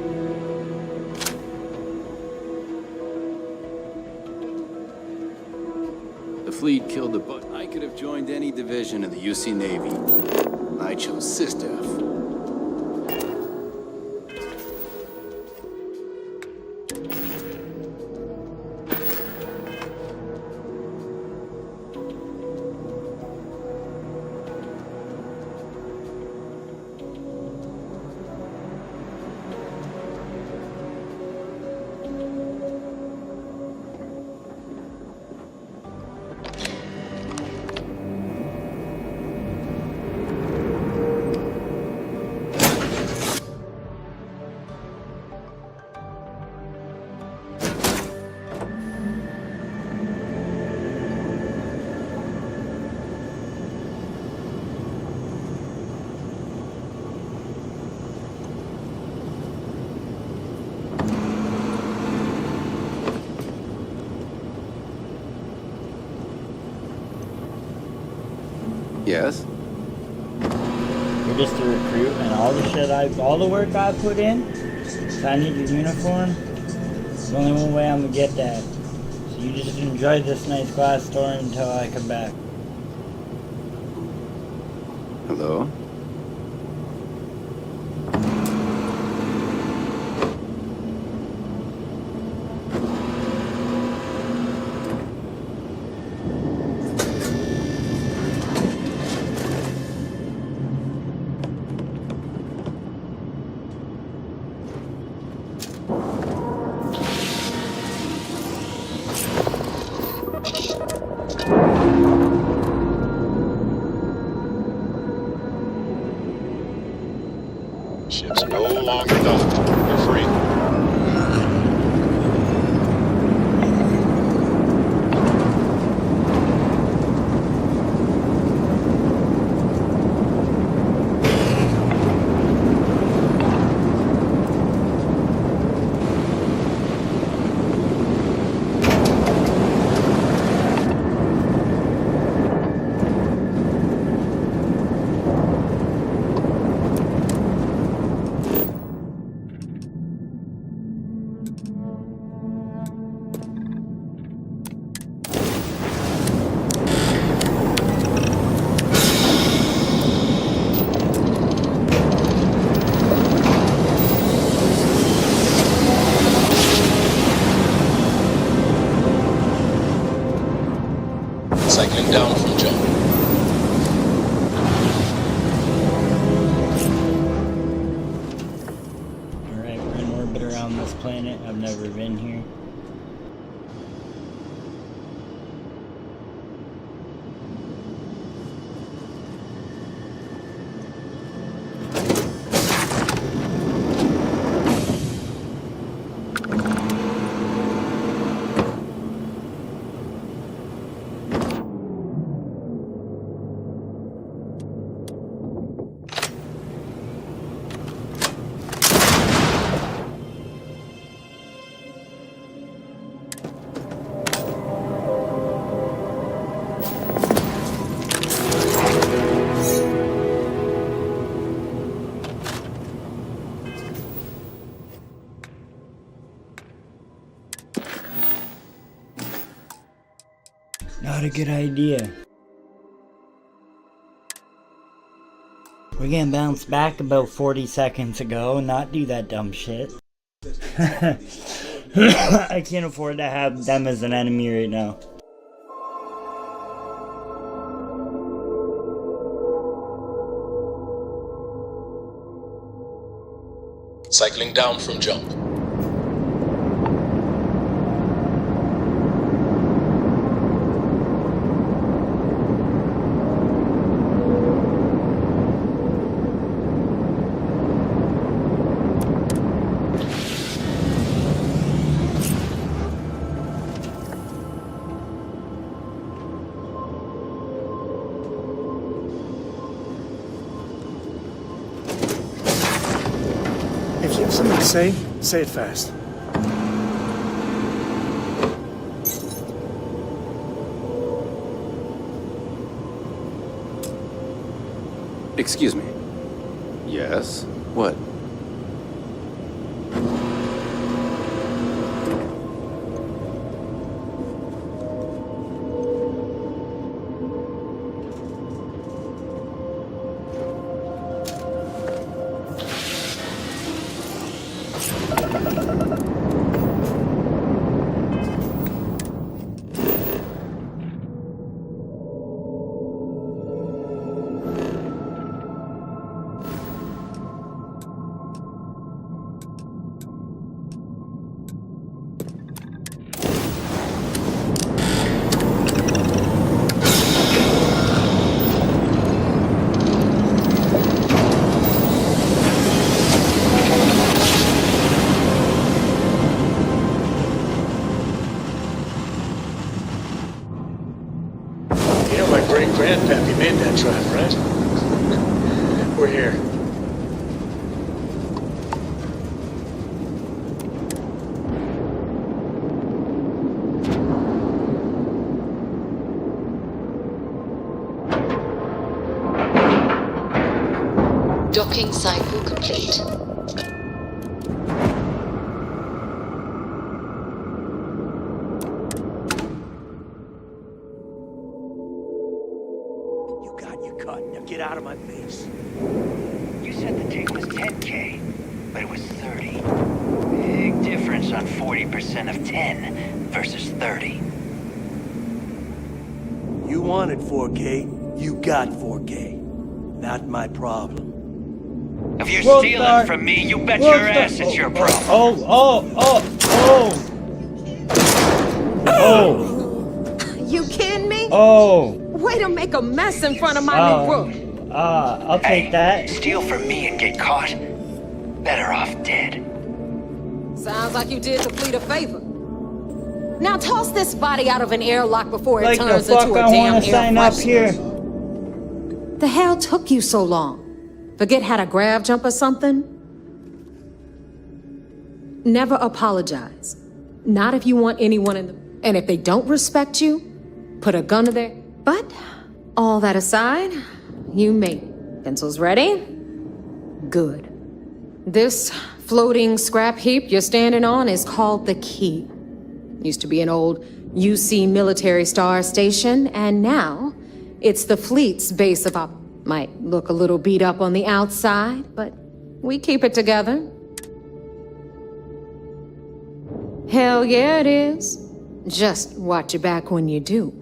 The fleet killed the but I could have joined any division in the UC Navy. I chose SysDef. Yes? You're just a recruit and all the shit all the work I put in? So I need your uniform? There's only one way I'm gonna get that. So you just enjoy this nice glass store until I come back. Hello? Ship's no longer docked. You're free. Cycling down from jump. Alright, we're in orbit around this planet. I've never been here. Not a good idea. We're getting bounced back about 40 seconds ago, not do that dumb shit. I can't afford to have them as an enemy right now. Cycling down from jump. If you have something to say it fast. Excuse me. Yes? What? Grandpappy made that drive, right? We're here. Docking cycle complete. Get out of my face. You said the tick was 10K, but it was 30. Big difference on 40% of 10 versus 30. You wanted 4K, you got 4K. Not my problem. If you're stealing from me, you bet your ass it's your problem. You kidding me? Oh. Way to make a mess in front of my new rook. I'll take that. Steal from me and get caught. Better off dead. Sounds like you did the fleet a favor. Now toss this body out of an airlock before it turns into a damn air sign up here. The hell took you so long? Forget how to grav jump or something? Never apologize. Not if you want anyone in the... And if they don't respect you, put a gun to their... But, all that aside, you made it. Pencils ready? Good. This floating scrap heap you're standing on is called the Key. Used to be an old UC military star station, and now it's the fleet's base of op. Might look a little beat up on the outside, but we keep it together. Hell yeah, it is. Just watch your back when you do.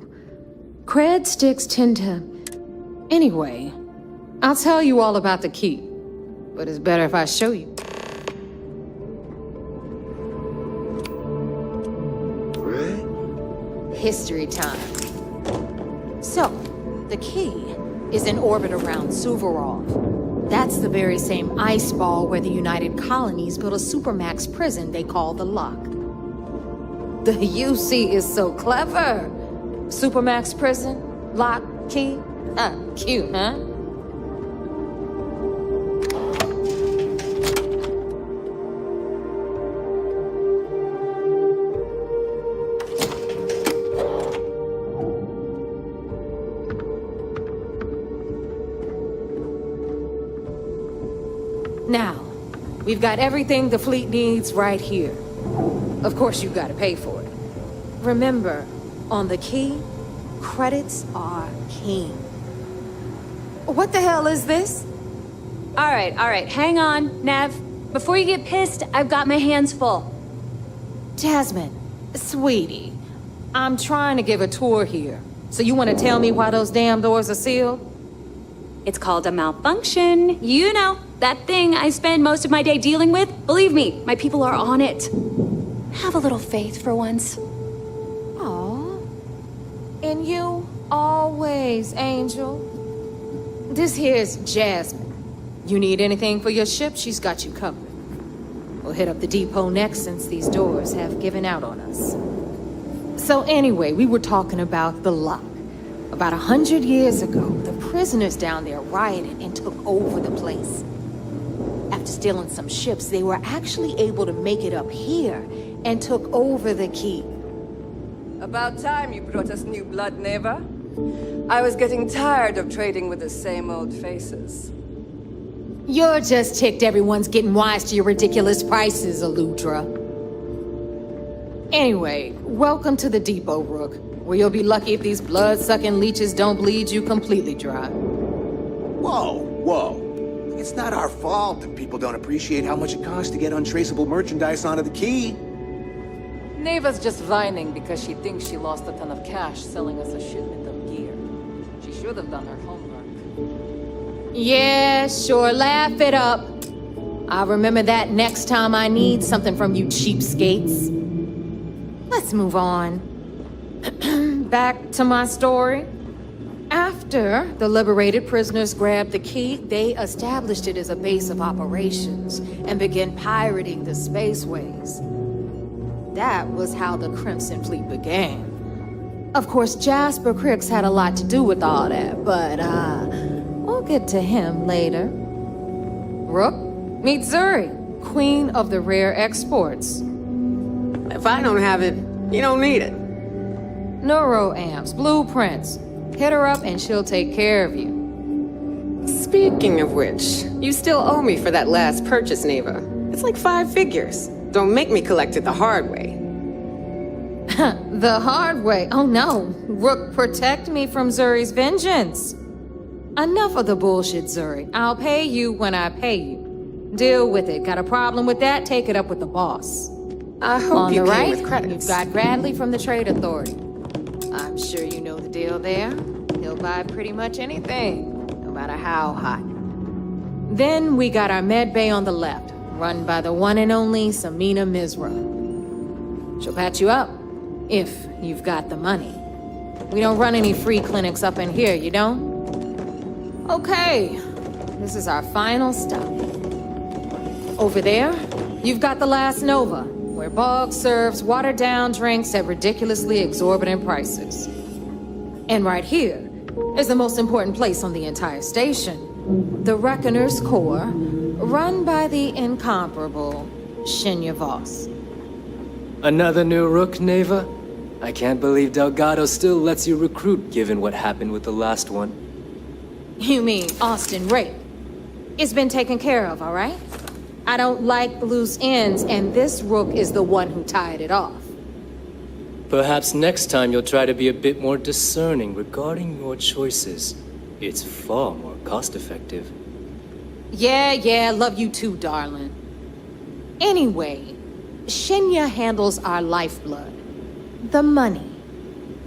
Cred sticks tend to... Anyway, I'll tell you all about the Key, but it's better if I show you. History time. So, the Key is in orbit around Suvorov. That's the very same ice ball where the United Colonies built a supermax prison they call the Lock. The UC is so clever. Supermax prison, lock, key. Cute, huh? Now, we've got everything the fleet needs right here. Of course, you gotta pay for it. Remember, on the Key, Credits are king. What the hell is this? All right, hang on, Nev. Before you get pissed, I've got my hands full. Jasmine, sweetie, I'm trying to give a tour here. So you want to tell me why those damn doors are sealed? It's called a malfunction. You know, that thing I spend most of my day dealing with. Believe me, my people are on it. Have a little faith for once. Aw. And you, always, Angel. This here's Jasmine. You need anything for your ship, she's got you covered. We'll hit up the depot next since these doors have given out on us. So anyway, we were talking about the lock. About 100 years ago, the prisoners down there rioted and took over the place. After stealing some ships, they were actually able to make it up here and took over the key. About time you brought us new blood, Neva. I was getting tired of trading with the same old faces. You're just ticked everyone's getting wise to your ridiculous prices, Aludra. Anyway, welcome to the depot, Rook, where you'll be lucky if these blood-sucking leeches don't bleed you completely dry. Whoa. It's not our fault that people don't appreciate how much it costs to get untraceable merchandise onto the key. Neva's just whining because she thinks she lost a ton of cash selling us a shipment of gear. She should have done her homework. Yeah, sure, laugh it up. I'll remember that next time I need something from you cheapskates. Let's move on. Back to my story. After the liberated prisoners grabbed the key, they established it as a base of operations and began pirating the spaceways. That was how the Crimson Fleet began. Of course, Jasper Cricks had a lot to do with all that, but we'll get to him later. Rook, meet Zuri, queen of the rare exports. If I don't have it, you don't need it. Neuroamps, blueprints. Hit her up and she'll take care of you. Speaking of which, you still owe me for that last purchase, Neva. It's like 5 figures. Don't make me collect it the hard way. The hard way? Oh no. Rook, protect me from Zuri's vengeance. Enough of the bullshit, Zuri. I'll pay you when I pay you. Deal with it. Got a problem with that? Take it up with the boss. I hope On you the pay right, with credits. you've got Bradley from the Trade Authority. I'm sure you know the deal there. He'll buy pretty much anything, no matter how hot. Then we got our med bay on the left, run by the one and only Samina Mizra. She'll patch you up, if you've got the money. We don't run any free clinics up in here, you don't? Okay, this is our final stop. Over there, you've got the Last Nova, where Bog serves watered-down drinks at ridiculously exorbitant prices. And right here is the most important place on the entire station, the Reckoner's Core, run by the incomparable Shinya Voss. Another new Rook, Neva? I can't believe Delgado still lets you recruit, given what happened with the last one. You mean Austin Rape? It's been taken care of, all right? I don't like loose ends, and this Rook is the one who tied it off. Perhaps next time you'll try to be a bit more discerning regarding your choices. It's far more cost-effective. Yeah, love you too, darling. Anyway, Shinya handles our lifeblood. The money.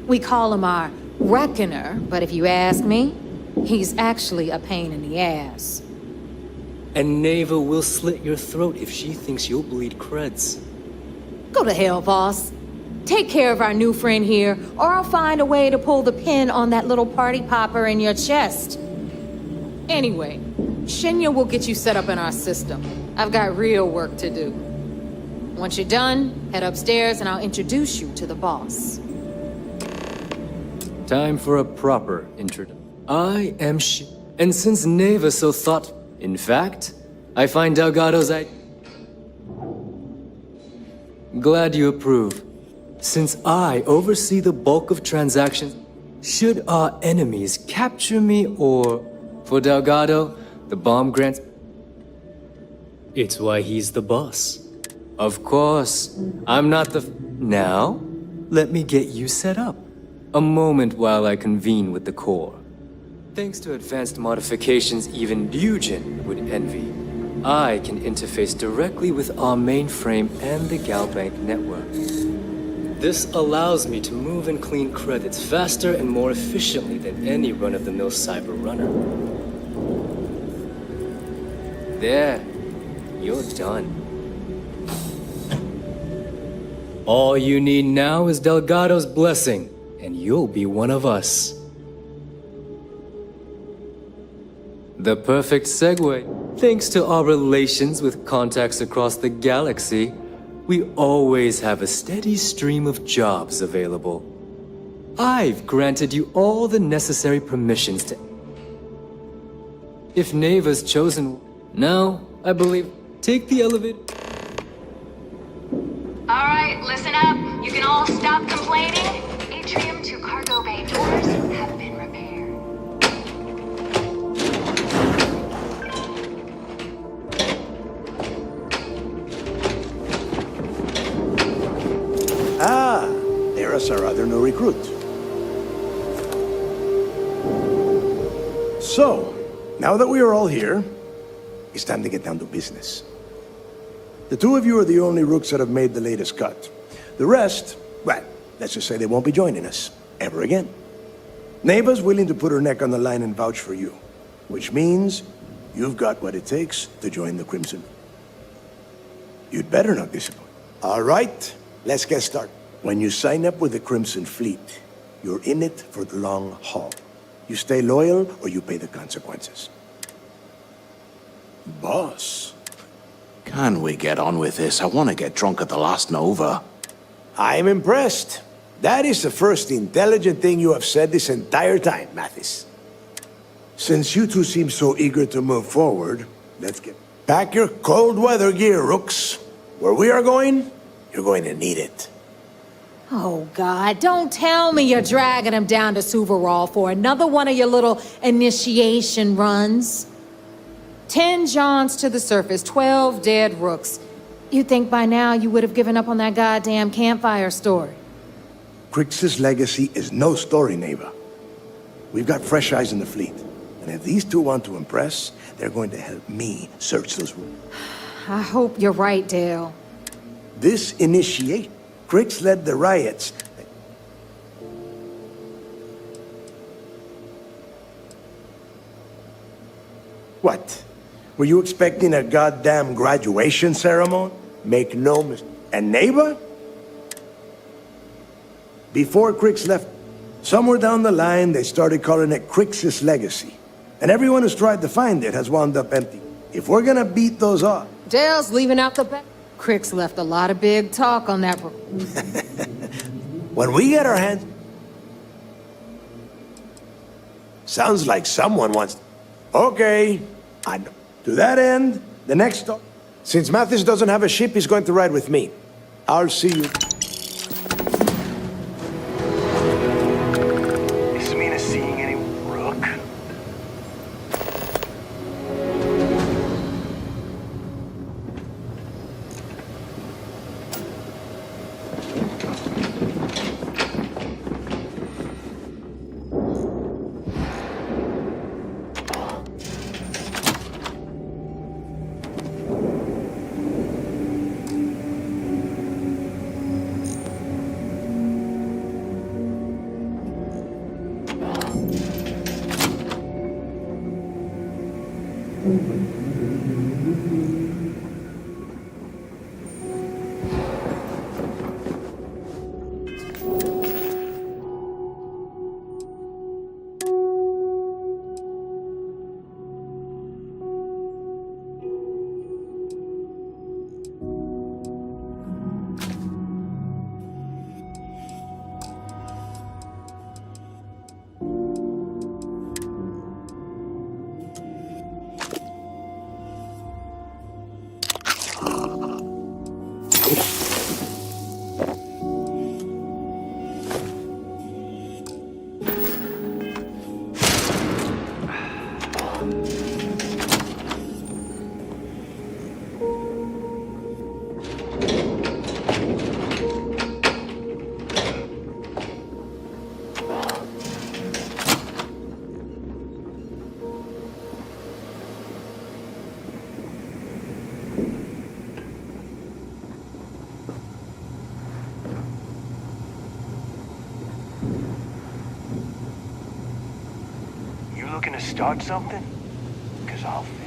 We call him our Reckoner, but if you ask me, he's actually a pain in the ass. And Neva will slit your throat if she thinks you'll bleed creds. Go to hell, boss. Take care of our new friend here, or I'll find a way to pull the pin on that little party popper in your chest. Anyway, Shinya will get you set up in our system. I've got real work to do. Once you're done, head upstairs and I'll introduce you to the boss. Time for a proper introduction. I am and since Neva so thought... In fact, I find Delgado's Glad you approve. Since I oversee the bulk of transactions, should our enemies capture me or... For Delgado, the bomb grants... It's why he's the boss. Of course, I'm not the... Now, let me get you set up. A moment while I convene with the core. Thanks to advanced modifications even Ryujin would envy, I can interface directly with our mainframe and the Galbank network. This allows me to move and clean credits faster and more efficiently than any run-of-the-mill cyber runner. There, you're done. All you need now is Delgado's blessing, and you'll be one of us. The perfect segue. Thanks to our relations with contacts across the galaxy, we always have a steady stream of jobs available. I've granted you all the necessary permissions to... If Neva's chosen... Now, I believe... Take the elevator... Alright, listen up. You can all stop complaining. Atrium to cargo bay doors have been repaired. Ah, there's our other new recruit. So, now that we are all here, it's time to get down to business. The two of you are the only rooks that have made the latest cut. The rest, well, let's just say they won't be joining us ever again. Neva's willing to put her neck on the line and vouch for you, which means you've got what it takes to join the Crimson. You'd better not disappoint. All right, let's get started. When you sign up with the Crimson Fleet, you're in it for the long haul. You stay loyal or you pay the consequences. Boss, can we get on with this? I want to get drunk at the last Nova. I'm impressed. That is the first intelligent thing you have said this entire time, Mathis. Since you two seem so eager to move forward, let's get... Pack your cold weather gear, rooks. Where we are going, you're going to need it. Oh, God, don't tell me you're dragging him down to Suvarall for another one of your little initiation runs. 10 Johns to the surface, 12 dead rooks. You'd think by now you would have given up on that goddamn campfire story. Crix's legacy is no story, Neva. We've got fresh eyes in the fleet. And if these two want to impress, they're going to help me search those rooms. I hope you're right, Dale. This initiate, Crix led the riots. What? Were you expecting a goddamn graduation ceremony? Make no mistake. And Neva? Before Crix left, somewhere down the line, they started calling it Crix's legacy. And everyone who's tried to find it has wound up empty. If we're gonna beat those off... Dale's leaving out the back. Crix left a lot of big talk on that. When we get our hands... Sounds like someone wants... Okay, I know. To that end, the next... Since Mathis doesn't have a ship, he's going to ride with me. I'll see you... Is Mina seeing any rook? looking to start something? Because I'll